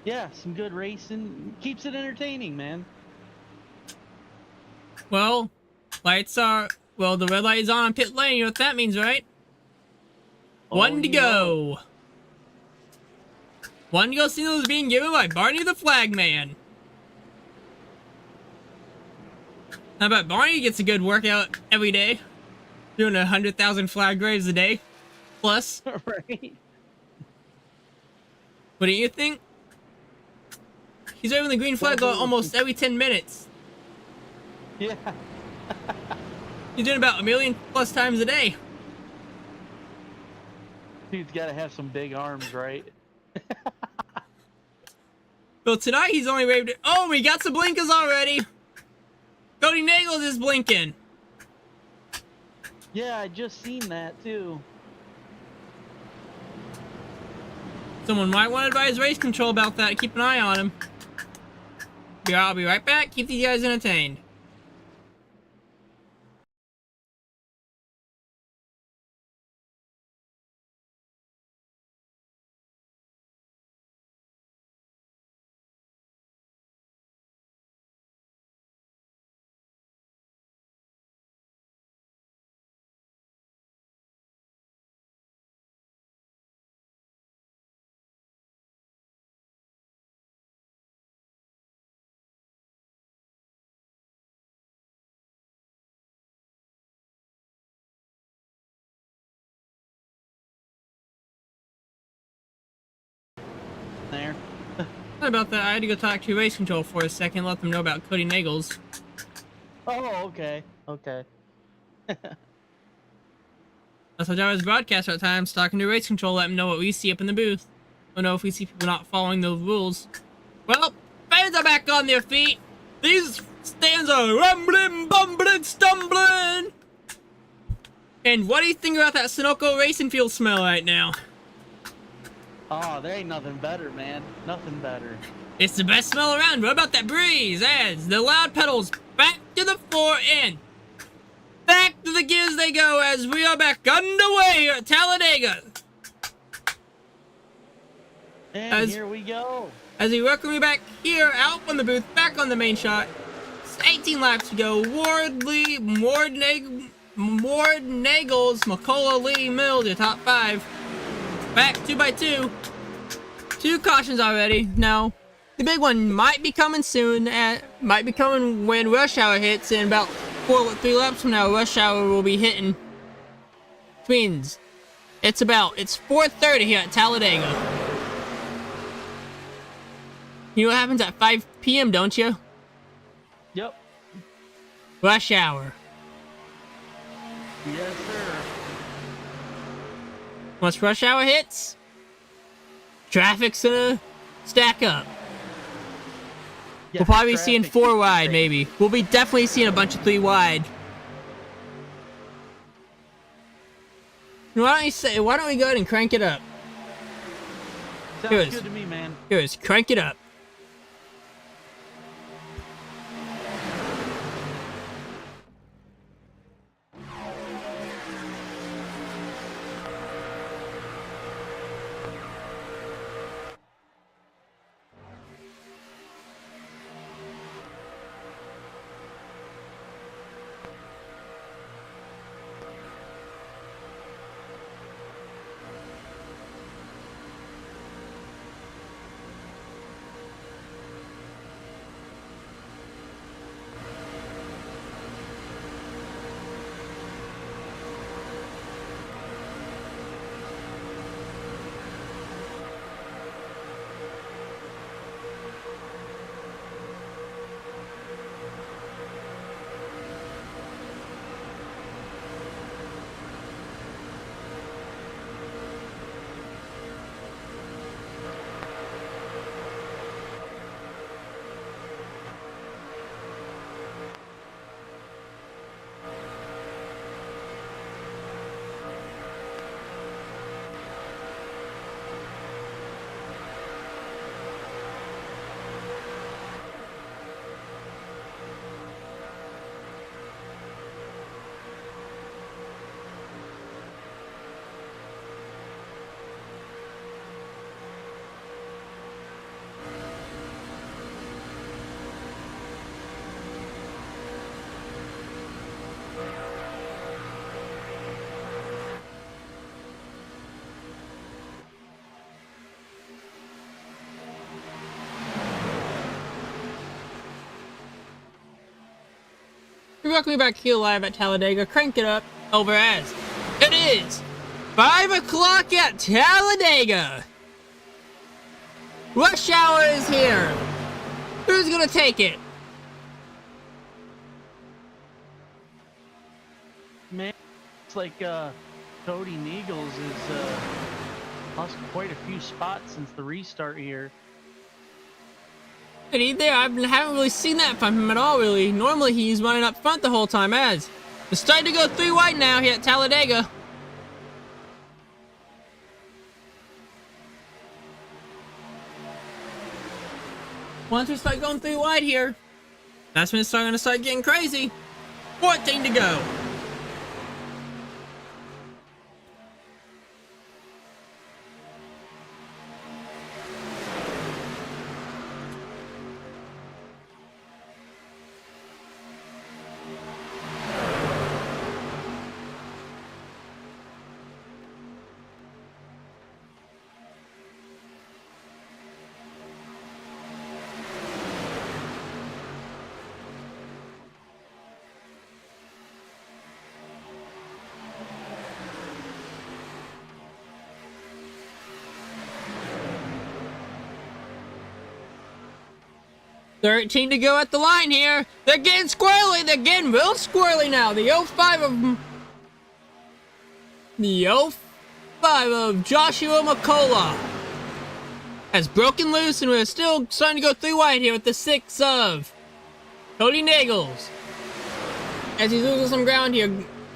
yeah, some good racing. Keeps it entertaining, man. Well, the red light is on pit lane. You know what that means, right? One to go. One to go signal is being given by Barney the Flagman. How about Barney gets a good workout every day? Doing 100,000 flag graves a day. Plus. Right. What do you think? He's waving the green flag almost every 10 minutes. Yeah. He's doing about 1 million plus times a day. Dude's got to have some big arms, right? Well, tonight he's only waved it. Oh, we got some blinkers already. Cody Nagels is blinking. Yeah, I just seen that too. Someone might want to advise race control about that. Keep an eye on him. Yeah, I'll be right back. Keep these guys entertained. There. Sorry about that. I had to go talk to race control for a second, let them know about Cody Nagels. Oh, okay. Okay. That's what I was broadcaster at times, talking to race control, let them know what we see up in the booth. Don't know if we see people not following the rules. Well, fans are back on their feet. These stands are rumbling, bumbling, stumbling. And what do you think about that Sunoco racing field smell right now? Oh, there ain't nothing better, man. Nothing better. It's the best smell around. What about that breeze? As the loud pedals back to the floor and back to the gears they go as we are back underway here at Talladega. And here we go. As we welcome you back here out from the booth, back on the main shot. It's 18 laps to go. Ward, Lee, Ward, Nagels, McCullough, Lee, Mills, your top 5. Back 2x2. 2 cautions already. Now, the big one might be coming soon. Might be coming when rush hour hits. In about 3 laps from now, rush hour will be hitting. Which means it's 4:30 here at Talladega. You know what happens at 5 p.m., don't you? Yep. Rush hour. Yes, sir. Once rush hour hits, traffic's gonna stack up. Yeah, We'll probably be seeing traffic 4 is wide, crazy. maybe. We'll be definitely seeing a bunch of 3 wide. Why don't we go ahead and crank it up? Sounds Here it is. good to me, man. Here's crank it up. welcome back here live at Talladega. Crank it up over as it is 5 o'clock at Talladega. Rush hour is here. Who's gonna take it? Man, it's like Cody Neagles has lost quite a few spots since the restart here. And he there, I haven't really seen that from him at all, really. Normally he's running up front the whole time, as it's starting to go 3 wide now here at Talladega. Once we start going 3 wide here, that's when it's starting to start getting crazy. 14 to go. $13 to go at the line here. They're getting squirrely. They're getting real squirrely now. The 05 of Joshua McCullough has broken loose, and we're still starting to go 3 wide here with the 6 of Cody Neagles, as he's losing some ground here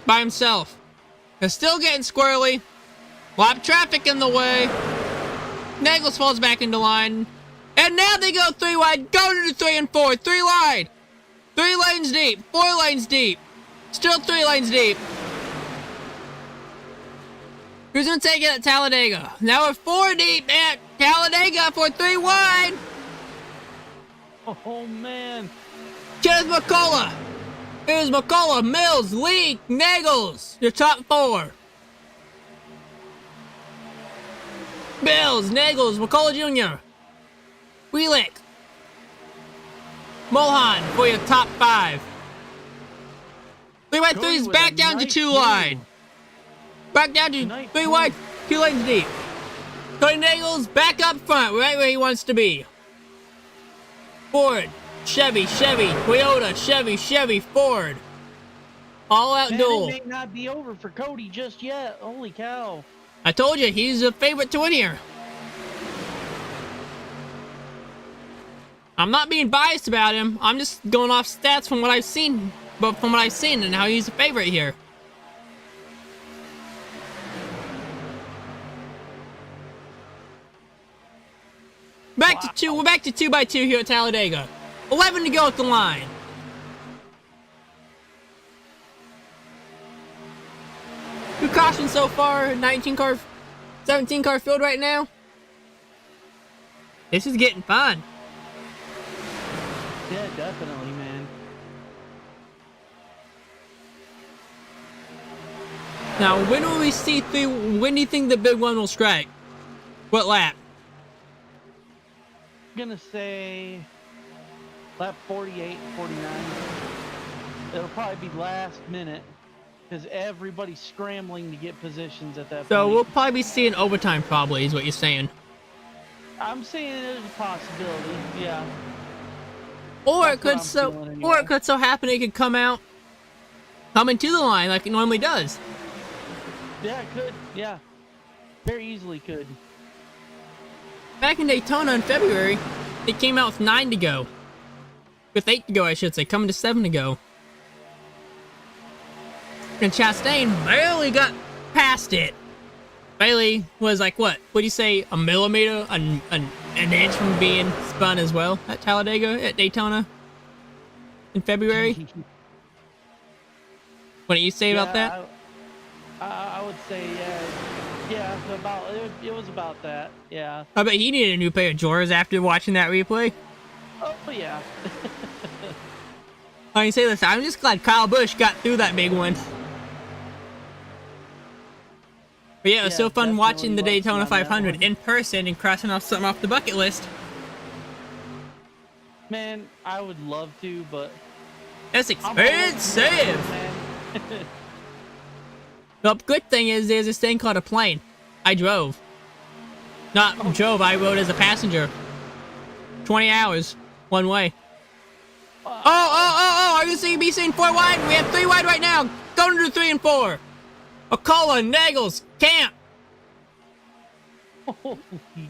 by himself. They're still getting squirrely. A lot of traffic in the way. Neagles falls back into line. And now they go 3 wide, go to 3 and 4, 3 wide, 3 lanes deep, 4 lanes deep, still 3 lanes deep. Who's gonna take it at Talladega? Now we're 4 deep at Talladega for 3 wide. Oh man. Here's McCullough. Here's McCullough, Mills, Lee, Neagles, your top 4. Mills, Neagles, McCullough Jr., Wheelick, Mulholland for your top 5. 3 wide 3's back down to 2 wide. Back down to 3 wide, 2 lanes deep. Cody Neagles back up front, right where he wants to be. Ford, Chevy, Toyota, Chevy, Ford. All out duel. It may not be over for Cody just yet. Holy cow. I told you, he's a favorite to win here. I'm not being biased about him. I'm just going off stats from what I've seen, and how he's a favorite here. Back to 2. We're back to 2 by 2 here at Talladega. 11 to go at the line. Two cautions so far. 17 car field right now. This is getting fun. Yeah, definitely, man. Now, when will we see 3? When do you think the big one will strike? What lap? I'm gonna say lap 48, 49. It'll probably be last minute because everybody's scrambling to get positions at that So point. we'll probably be seeing overtime, probably, is what you're saying. I'm saying there's a possibility, yeah. Or it could so happen it could come into the line like it normally does. Yeah, it could, yeah. Very easily could. Back in Daytona in February, it came out with 9 to go. With 8 to go, I should say, coming to 7 to go. And Chastain barely got past it. Bailey was like, what? What'd you say? A millimeter? An inch from being spun as well at Talladega, at Daytona in February? What do you say about that? I would say, yeah, it was about that, yeah. I bet he needed a new pair of drawers after watching that replay. Oh, yeah. I can say this, I'm just glad Kyle Busch got through that big one. But yeah, it was so fun watching the Daytona 500 in person and crossing off something off the bucket list. Man, I would love to, but That's I'm all over expensive. the road, man. The good thing is there's this thing called a plane. I drove. Not drove, I rode as a passenger. 20 hours, one way. Oh, are you seeing me seeing 4 wide? We have 3 wide right now. Going to 3 and 4. Acola, Nagels, Camp, Holy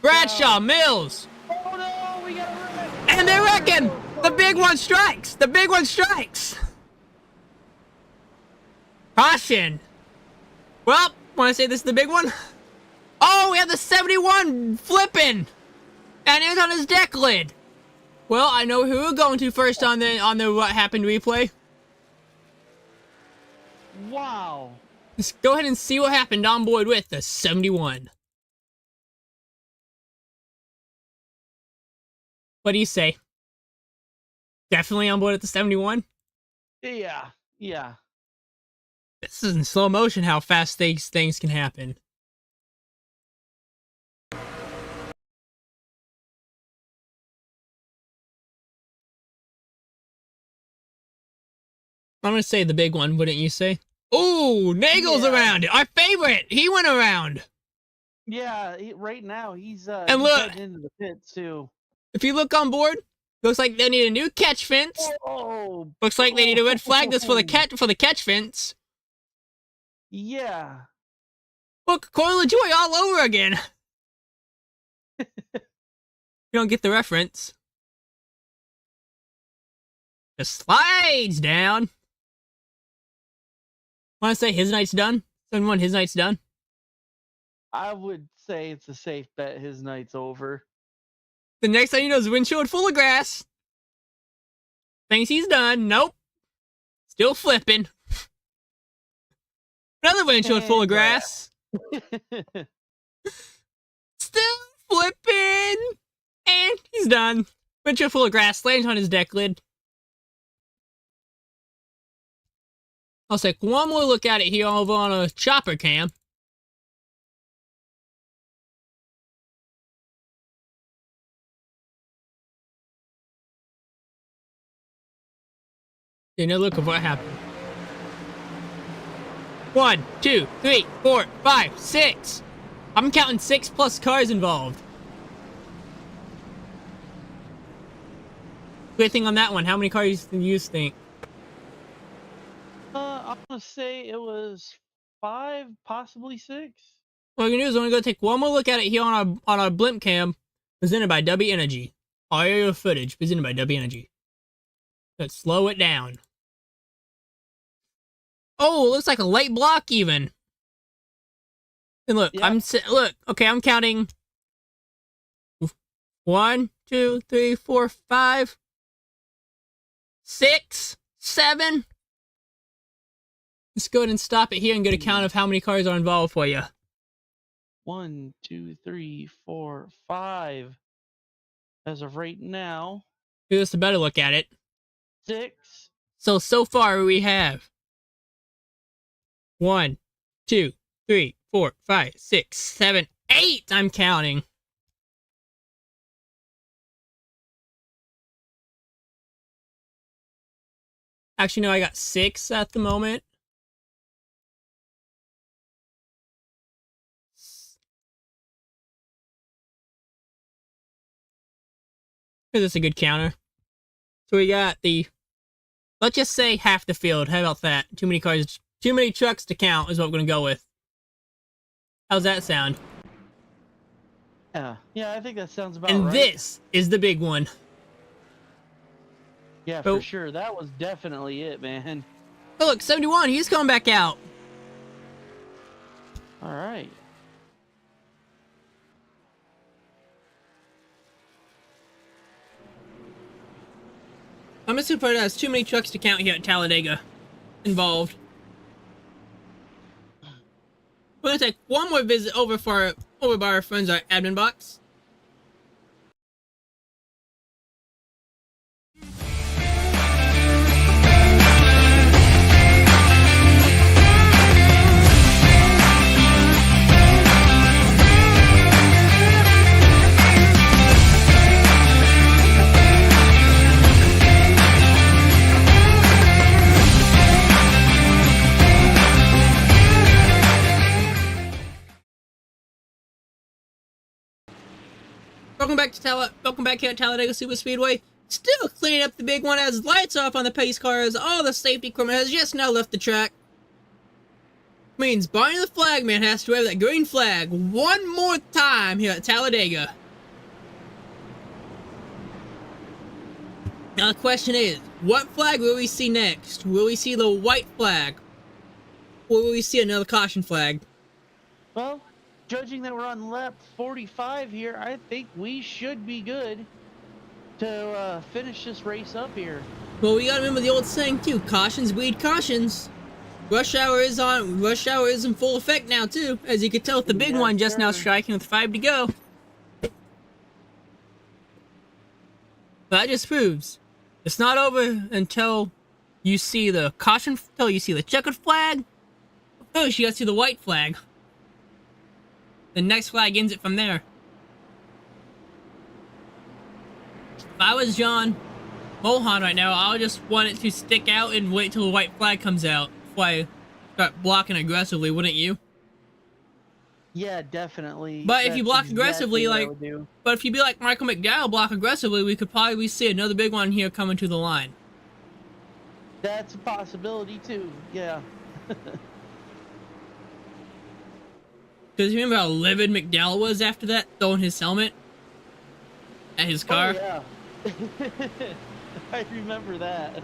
Bradshaw, cow. Mills. Oh no, we got a wreck. And they're wrecking! The big one strikes! The big one strikes! Caution! Well, want to say this is the big one? Oh, we have the 71 flipping! And it's on his deck lid! Well, I know who we're going to first on the what happened replay. Wow. Let's go ahead and see what happened on board with the 71. What do you say? Definitely on board at the 71? Yeah. This is in slow motion how fast these things can happen. I'm gonna say the big one, wouldn't you say? Ooh, Nagel's Yeah. around it. Our favorite. He went around. Yeah, right now he's And he's look. heading into the pits too. If you look on board, looks like they need a new catch fence. Oh, Looks like they need a red flag that's for the catch fence. Yeah. Look, Coil of Joy all over again. You don't get the reference. Just slides down. Want to say his night's done? 7-1, his night's done. I would say it's a safe bet his night's over. The next thing you know is windshield full of grass. Thinks he's done. Nope. Still flipping. Another windshield full of grass. Still flipping. And he's done. Windshield full of grass. Lands on his deck lid. I'll take one more look at it here over on a chopper cam. Another look of what happened. 1, 2, 3, 4, 5, 6. I'm counting 6 plus cars involved. Good thing on that one. How many cars do you think? I'm gonna say it was 5, possibly 6. What we're gonna do is we're gonna go take one more look at it here on our blimp cam, presented by Dubby Energy. All aerial footage presented by Dubby Energy. Let's slow it down. Oh, it looks like a late block even. And look, Yep. I'm counting 1, 2, 3, 4, 5, 6, 7. Let's go ahead and stop it here and get a count of how many cars are involved for you. 1, 2, 3, 4, 5. As of right now, Give us a better look at it. 6. So far we have 1, 2, 3, 4, 5, 6, 7, 8. I'm counting. Actually, no, I got 6 at the moment. This is a good counter. So we got let's just say half the field. How about that? Too many cars, too many trucks to count is what we're gonna go with. How's that sound? Yeah, I think that sounds about And right. this is the big one. Yeah, Oh. for sure. That was definitely it, man. Oh, look, 71. He's coming back out. All right. I'm just surprised there's too many trucks to count here at Talladega involved. We're gonna take one more visit over by our friends at adminboxx. Welcome back here at Talladega Super Speedway. Still cleaning up the big one as lights off on the pace cars. All the safety equipment has just now left the track. Means Barney the Flagman has to wave that green flag one more time here at Talladega. Now the question is, what flag will we see next? Will we see the white flag? Or will we see another caution flag? Well, judging that we're on lap 45 here, I think we should be good to finish this race up here. Well, we gotta remember the old saying too, cautions breed cautions. Rush hour is in full effect now too, as you can tell with the big one just now striking with 5 to go. But that just proves it's not over until you see the caution, until you see the checkered flag. First, you gotta see the white flag. The next flag ends it from there. If I was John Mohan right now, I would just want it to stick out and wait till the white flag comes out before I start blocking aggressively, wouldn't you? Yeah, definitely. But if you block That's aggressively, exactly like, what I would do. but if you be like Michael McDowell, block aggressively, we could probably see another big one here coming to the line. That's a possibility too. Yeah. Because you remember how livid McDowell was after that, throwing his helmet at his car? Oh, yeah. I remember that.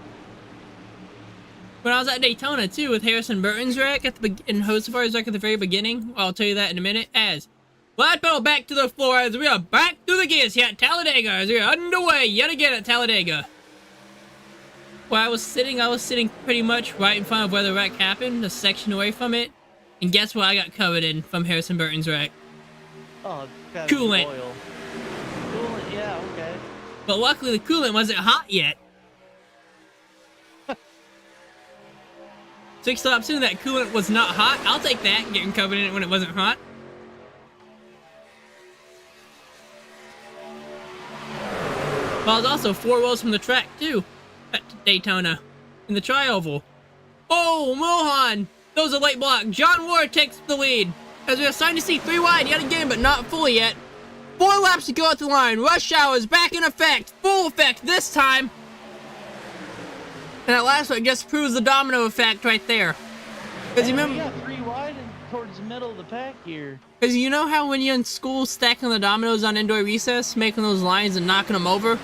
When I was at Daytona too, with Harrison Burton's wreck at the and Hocefar's wreck at the very beginning, I'll tell you that in a minute. As flat pedal back to the floor as we are back through the gears here at Talladega as we are underway yet again at Talladega. Where I was sitting pretty much right in front of where the wreck happened, a section away from it. And guess what I got covered in from Harrison Burton's wreck? Oh, Coolant. Oil. Coolant, yeah, okay. But luckily the coolant wasn't hot yet. 6 laps in, that coolant was not hot. I'll take that, getting covered in it when it wasn't hot. But I was also 4 rows from the track too, at Daytona, in the tri-oval. Oh, Mohan! That was a late block. John Ward takes the lead. As we are starting to see 3 wide yet again, but not fully yet. 4 laps to go at the line. Rush hour is back in effect. Full effect this time. And that last one just proves the domino effect right there. Because you remember... We got 3 wide and towards the middle of the pack here. Because you know how when you're in school stacking the dominoes on indoor recess, making those lines and knocking them over?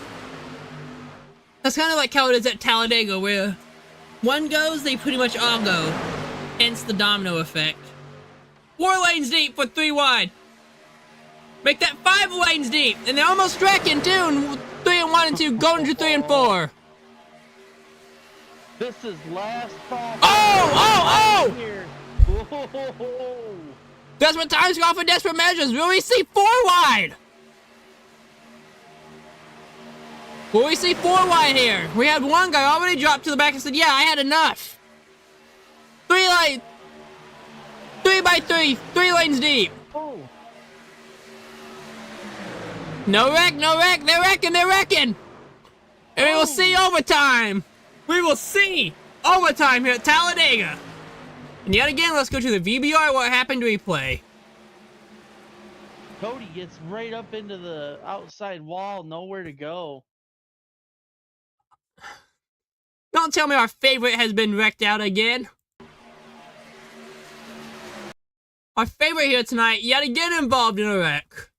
That's kind of like how it is at Talladega, where one goes, they pretty much all go. Hence the domino effect. 4 lanes deep for 3 wide. Make that 5 lanes deep. And they're almost wrecking too. And 3 and 1 and 2 going to 3 and 4. This is last call. Oh! Here. Whoa. Desperate times call for desperate measures. Will we see 4 wide? Will we see 4 wide here? We had one guy already dropped to the back and said, yeah, I had enough. 3 lanes. 3 by 3. 3 lanes deep. Oh. No wreck, no wreck. They're wrecking, they're wrecking. And we will see overtime. We will see overtime here at Talladega. And yet again, let's go to the VBR. What happened replay? Cody gets right up into the outside wall, nowhere to go. Don't tell me our favorite has been wrecked out again. Our favorite here tonight, yet again involved in a wreck.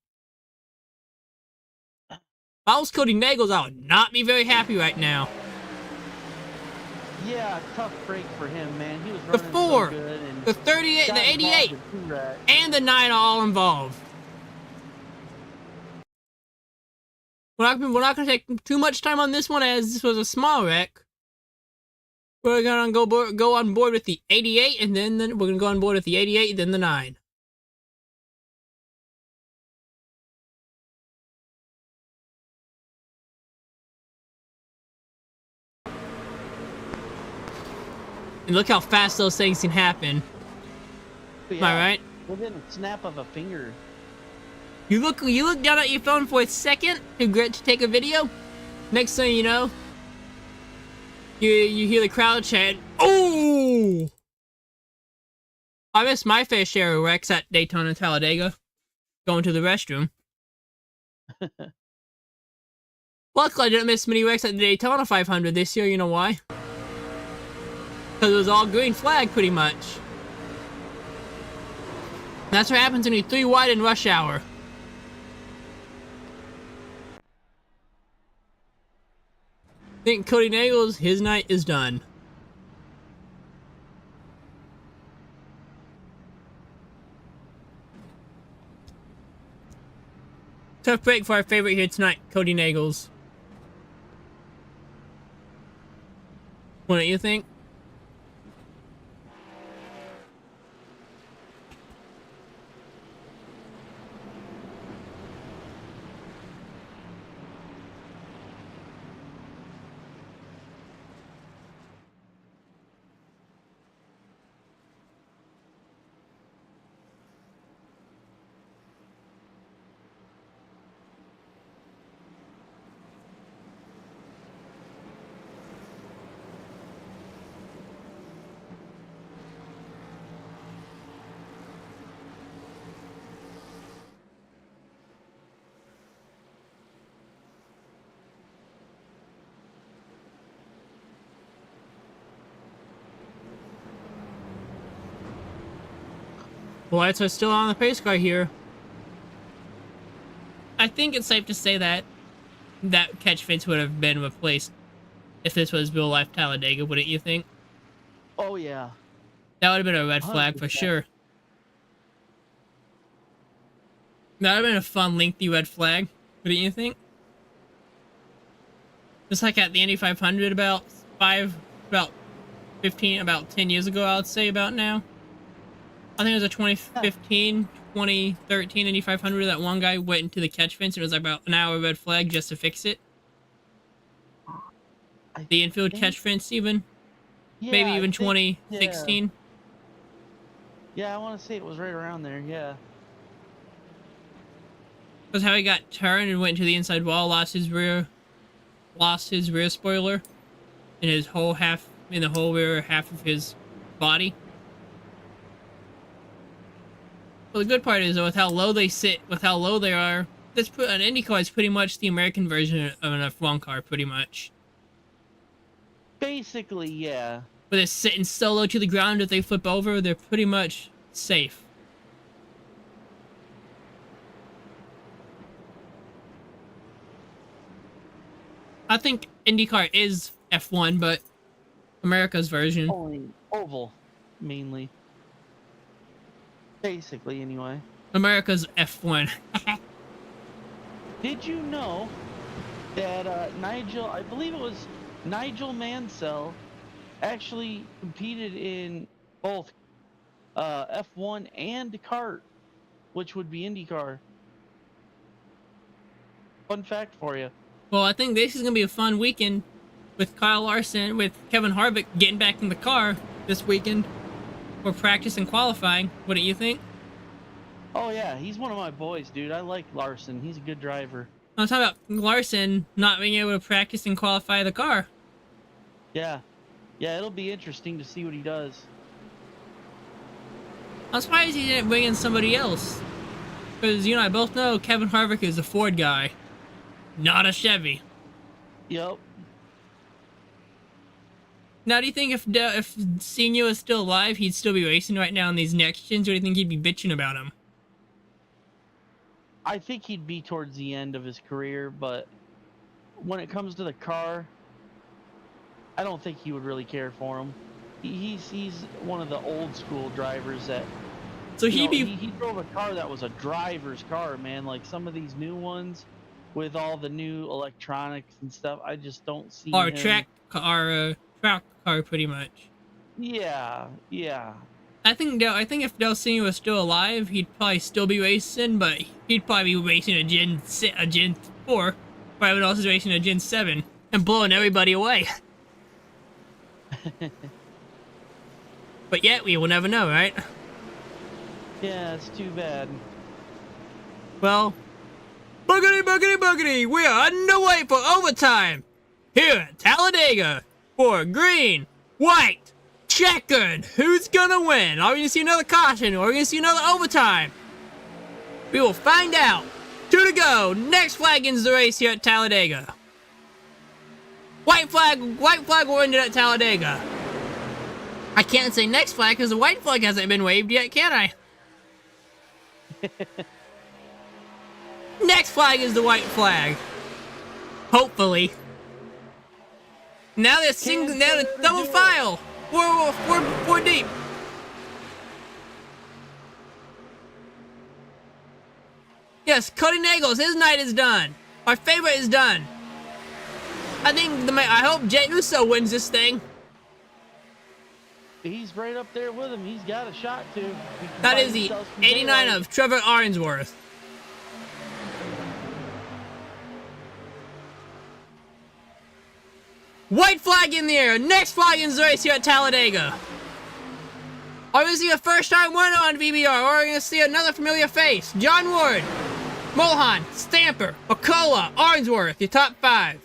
If I was Cody Nagels, I would not be very happy right now. Yeah, tough break for him, man. He was The running 4, so good and the 38, got the 88, involved in 2 wrecks. and the 9 are all involved. We're not gonna take too much time on this one as this was a small wreck. We're gonna go on board with the 88, and then we're gonna go on board with the 88, then the 9. And look how fast those things can happen. Am I right? Within a snap of a finger. You look down at your phone for a second to take a video. Next thing you know, you hear the crowd chant, "Oh!" I missed my fair share of wrecks at Daytona and Talladega. Going to the restroom. Luckily, I didn't miss many wrecks at the Daytona 500 this year. You know why? Because it was all green flag, pretty much. That's what happens when you're 3 wide in rush hour. I think Cody Nagels, his night is done. Tough break for our favorite here tonight, Cody Nagels. What do you think? The lights are still on the pace car here. I think it's safe to say that that catch fence would have been replaced if this was real life Talladega, wouldn't you think? Oh yeah. That would have been a red flag for 100%. sure. That would have been a fun, lengthy red flag, wouldn't you think? Just like at the Indy 500 about 10 years ago, I would say about now. I think it was a 2015, 2013 Indy 500 that one guy went into the catch fence and it was about an hour red flag just to fix it. The infield catch fence even. Yeah, Maybe I even think- 2016. Yeah, I want to say it was right around there. Yeah. That's how he got turned and went to the inside wall, lost his rear spoiler, and his whole rear half of his body. Well, the good part is, though, with how low they sit, with how low they are, an Indy car is pretty much the American version of an F1 car, pretty much. Basically, yeah. But they're sitting so low to the ground, if they flip over, they're pretty much safe. I think IndyCar is F1, but America's version. Only oval, mainly. Basically, anyway. America's F1. Did you know that I believe it was Nigel Mansell, actually competed in both F1 and kart, which would be IndyCar? Fun fact for you. Well, I think this is going to be a fun weekend with Kyle Larson, with Kevin Harvick getting back in the car this weekend for practice and qualifying. Wouldn't you think? Oh yeah, he's one of my boys, dude. I like Larson. He's a good driver. I'm talking about Larson not being able to practice and qualify the car. Yeah. Yeah, it'll be interesting to see what he does. I'm surprised he didn't bring in somebody else. Because, you know, I both know Kevin Harvick is a Ford guy, not a Chevy. Yep. Now, do you think if Senior was still alive, he'd still be racing right now in these next gens, or do you think he'd be bitching about him? I think he'd be towards the end of his career, but when it comes to the car, I don't think he would really care for him. He's one of the old school drivers that. So he drove a car that was a driver's car, man. Like some of these new ones, with all the new electronics and stuff, I just don't see. Our him. track car, pretty much. Yeah, yeah. I think if Del Senior was still alive, he'd probably still be racing, but he'd probably be racing a Gen 4, while everyone else is racing a Gen 7 and blowing everybody away. But yet, we will never know, right? Yeah, it's too bad. Well, boogity, boogity, boogity, we are underway for overtime here at Talladega for green, white, checkered. Who's gonna win? Are we gonna see another caution or are we gonna see another overtime? We will find out 2 to go. Next flag ends the race here at Talladega. White flag will end it at Talladega. I can't say next flag because the white flag hasn't been waved yet, can I? Next flag is the white flag. Hopefully. Now they're double file. Four deep. Yes, Cody Nagels, his night is done. Our favorite is done. I hope Jey Uso wins this thing. He's right up there with him. He's got a shot to. That is the 89 of Trevor Arnsworth. White flag in the air. Next flag in the race here at Talladega. Are we going to see a first-time winner on VBR, or are we going to see another familiar face? John Ward, Mulholland, Stamper, McCullough, Arnsworth, your top 5.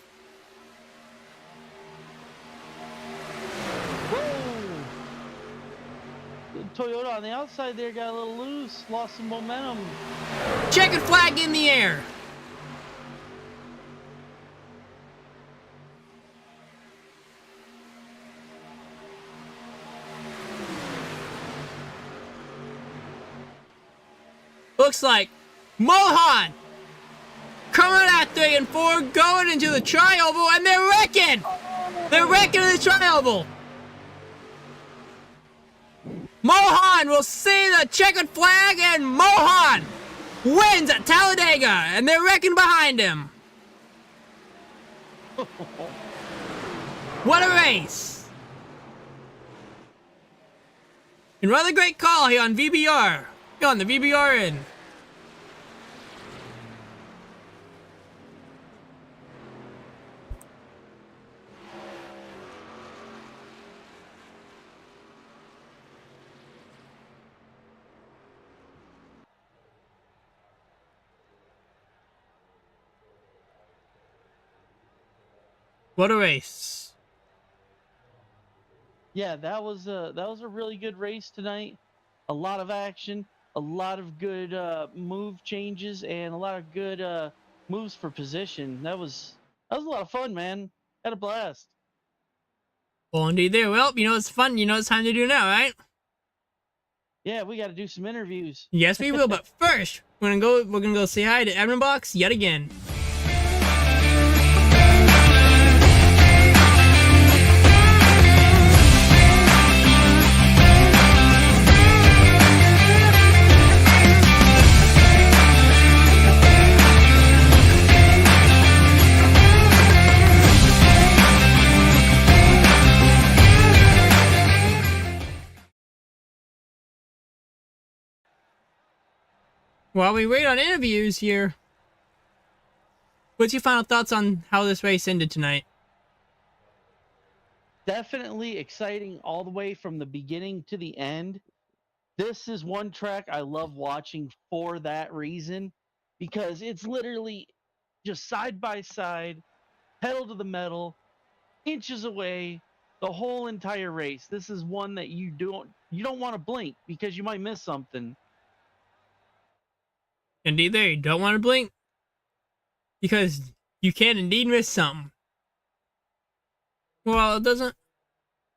Toyota on the outside there got a little loose, lost some momentum. Checkered flag in the air. Looks like Mohan coming at 3 and 4, going into the tri-oval, and they're wrecking! They're wrecking the tri-oval! Mohan will see the checkered flag, and Mohan wins at Talladega, and they're wrecking behind him. What a race! Another great call here on VBR. On the VBR in. What a race. Yeah, that was a really good race tonight. A lot of action. A lot of good move changes and a lot of good moves for position. That was a lot of fun, man. Had a blast. Well, indeed there. Well, you know it's fun. You know it's time to do now, right? Yeah, we got to do some interviews. Yes, we will. But first, we're gonna go say hi to adminboxx yet again. While we wait on interviews here, what's your final thoughts on how this race ended tonight? Definitely exciting all the way from the beginning to the end. This is one track I love watching for that reason, because it's literally just side by side, pedal to the metal, inches away, the whole entire race. This is one that you don't want to blink because you might miss something. Indeed there, you don't want to blink because you can indeed miss something. Well, it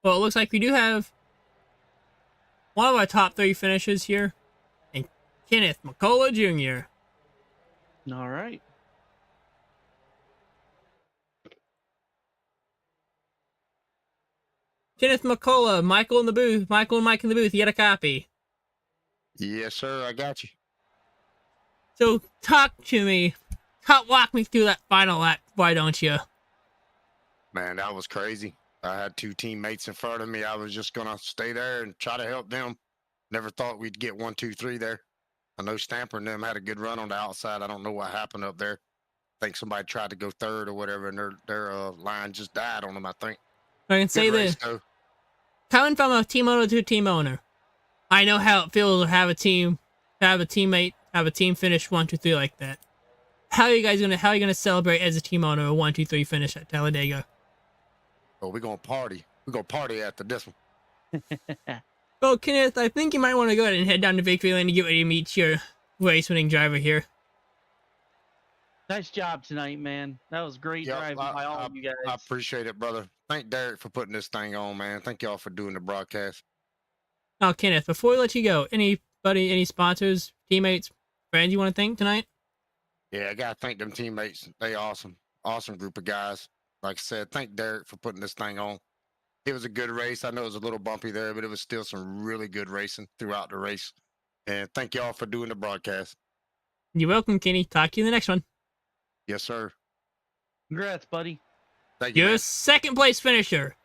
looks like we do have one of our top 3 finishes here, and Kenneth McCullough Jr. All right. Kenneth McCullough, Michael and Mike in the booth, you get a copy. Yes, sir, I got you. So walk me through that final lap, why don't you? Man, that was crazy. I had 2 teammates in front of me. I was just going to stay there and try to help them. Never thought we'd get 1, 2, 3 there. I know Stamper and them had a good run on the outside. I don't know what happened up there. I think somebody tried to go third or whatever, and their line just died on them, I think. I can say this. Coming from a team owner to a team owner, I know how it feels to have a team, have a teammate, have a team finish 1, 2, 3 like that. How are you gonna celebrate as a team owner a 1, 2, 3 finish at Talladega? Oh, we're gonna party. We're gonna party after this one. Well, Kenneth, I think you might want to go ahead and head down to victory lane to get ready to meet your race-winning driver here. Nice job tonight, man. That was great Yep, driving by all of you guys. I appreciate it, brother. Thank Derek for putting this thing on, man. Thank y'all for doing the broadcast. Now, Kenneth, before we let you go, anybody, any sponsors, teammates, friends you want to thank tonight? Yeah, I gotta thank them teammates. They awesome. Awesome group of guys. Like I said, thank Derek for putting this thing on. It was a good race. I know it was a little bumpy there, but it was still some really good racing throughout the race. And thank y'all for doing the broadcast. You're welcome, Kenny. Talk to you in the next one. Yes, sir. Congrats, buddy. Thank you. Your Man. second place finisher.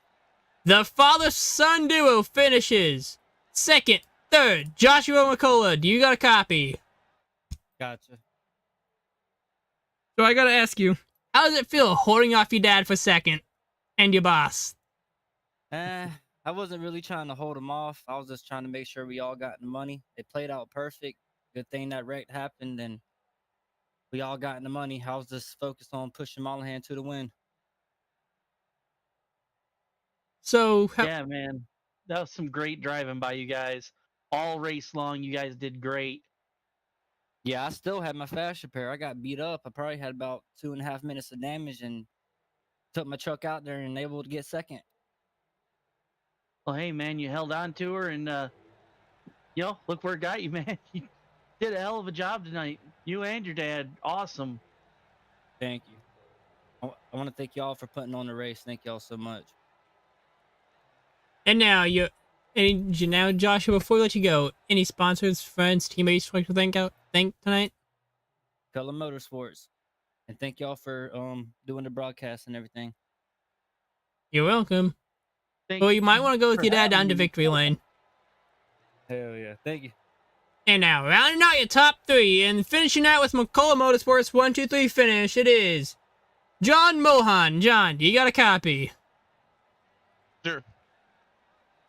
The father-son duo finishes second, third. Joshua McCullough, do you got a copy? Gotcha. So I gotta ask you, how does it feel holding off your dad for second and your boss? I wasn't really trying to hold them off. I was just trying to make sure we all got the money. It played out perfect. Good thing that wreck happened and we all got in the money. I was just focused on pushing Mollahan to the win. So, Yeah, man. That was some great driving by you guys. All race long, you guys did great. Yeah, I still had my fast repair. I got beat up. I probably had about 2.5 minutes of damage and took my truck out there and able to get second. Well, hey, man, you held on to her and, look where it got you, man. You did a hell of a job tonight. You and your dad. Awesome. Thank you. I want to thank y'all for putting on the race. Thank y'all so much. and now Joshua, before we let you go, any sponsors, friends, teammates you'd like to thank tonight? Color Motorsports. And thank y'all for doing the broadcast and everything. You're welcome. Thank Well, you might want to go with for your dad down having to me. victory lane. Hell yeah. Thank you. And now, rounding out your top three and finishing out with McCullough Motorsports 1, 2, 3 finish, it is John Mohan. John, you got a copy? Sure.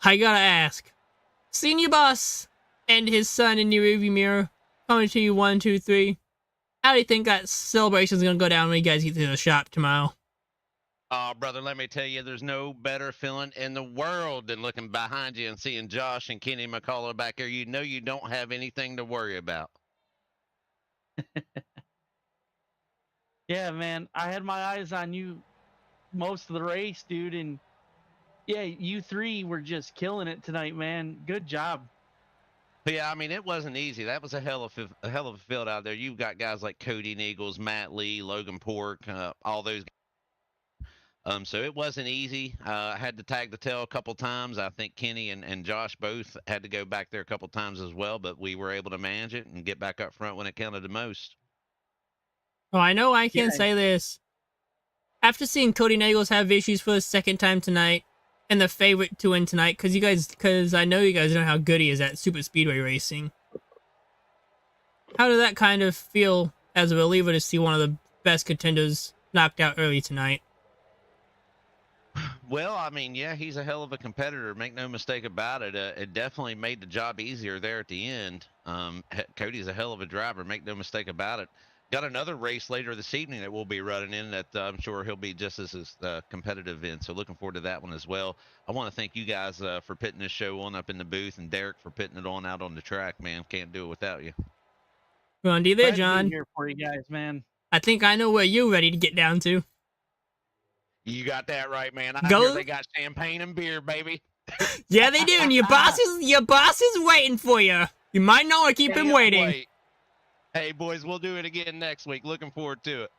I gotta ask. Seeing your boss and his son in your rearview mirror coming to you 1, 2, 3. How do you think that celebration's gonna go down when you guys get to the shop tomorrow? Oh, brother, let me tell you, there's no better feeling in the world than looking behind you and seeing Josh and Kenny McCullough back there. You know you don't have anything to worry about. Yeah, man. I had my eyes on you most of the race, dude. And yeah, you three were just killing it tonight, man. Good job. But yeah, I mean, it wasn't easy. That was a hell of a field out there. You've got guys like Cody Neagles, Matt Lee, Logan Pork, all those. So it wasn't easy. I had to tag the tail a couple times. I think Kenny and Josh both had to go back there a couple times as well, but we were able to manage it and get back up front when it counted the most. Well, I know I can Yeah. say this. After seeing Cody Nagels have issues for the second time tonight, and the favorite to win tonight, because I know you guys know how good he is at super speedway racing. How did that kind of feel as a reliever to see one of the best contenders knocked out early tonight? Well, I mean, yeah, he's a hell of a competitor. Make no mistake about it. It definitely made the job easier there at the end. Cody's a hell of a driver. Make no mistake about it. Got another race later this evening that we'll be running in that I'm sure he'll be just as competitive in. So looking forward to that one as well. I want to thank you guys for putting this show on up in the booth, and Derek for putting it on out on the track, man. Can't do it without you. Randy there, Glad to be John. here for you guys, man. I think I know where you're ready to get down to. You got that right, man. I Go- hear they got champagne and beer, baby. Yeah, they do, and your boss is waiting for you. You might not want to keep him Can't waiting. wait. Hey, boys, we'll do it again next week. Looking forward to it.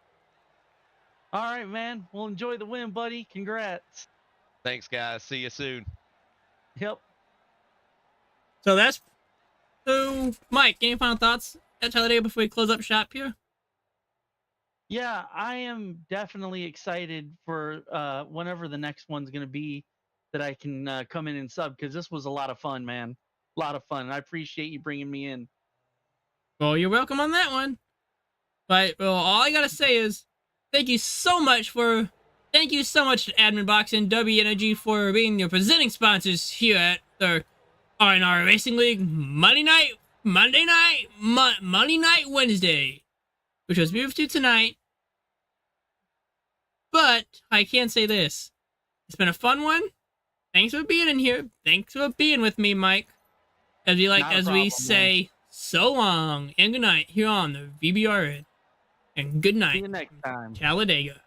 All right, man. Well, enjoy the win, buddy. Congrats. Thanks, guys. See you soon. Yep. So Mike, any final thoughts at Talladega before we close up shop here? Yeah, I am definitely excited for whenever the next one's going to be that I can come in and sub, because this was a lot of fun, man. A lot of fun. And I appreciate you bringing me in. Well, you're welcome on that one. But all I gotta say is thank you so much to adminboxx and dubby Energy for being your presenting sponsors here at the R&R Racing League Monday night, Wednesday, which was moved to tonight. But I can say this: it's been a fun one. Thanks for being in here. Thanks for being with me, Mike. Not a We problem, say so long and good night here on the VBR. and good See night, you next time. Talladega.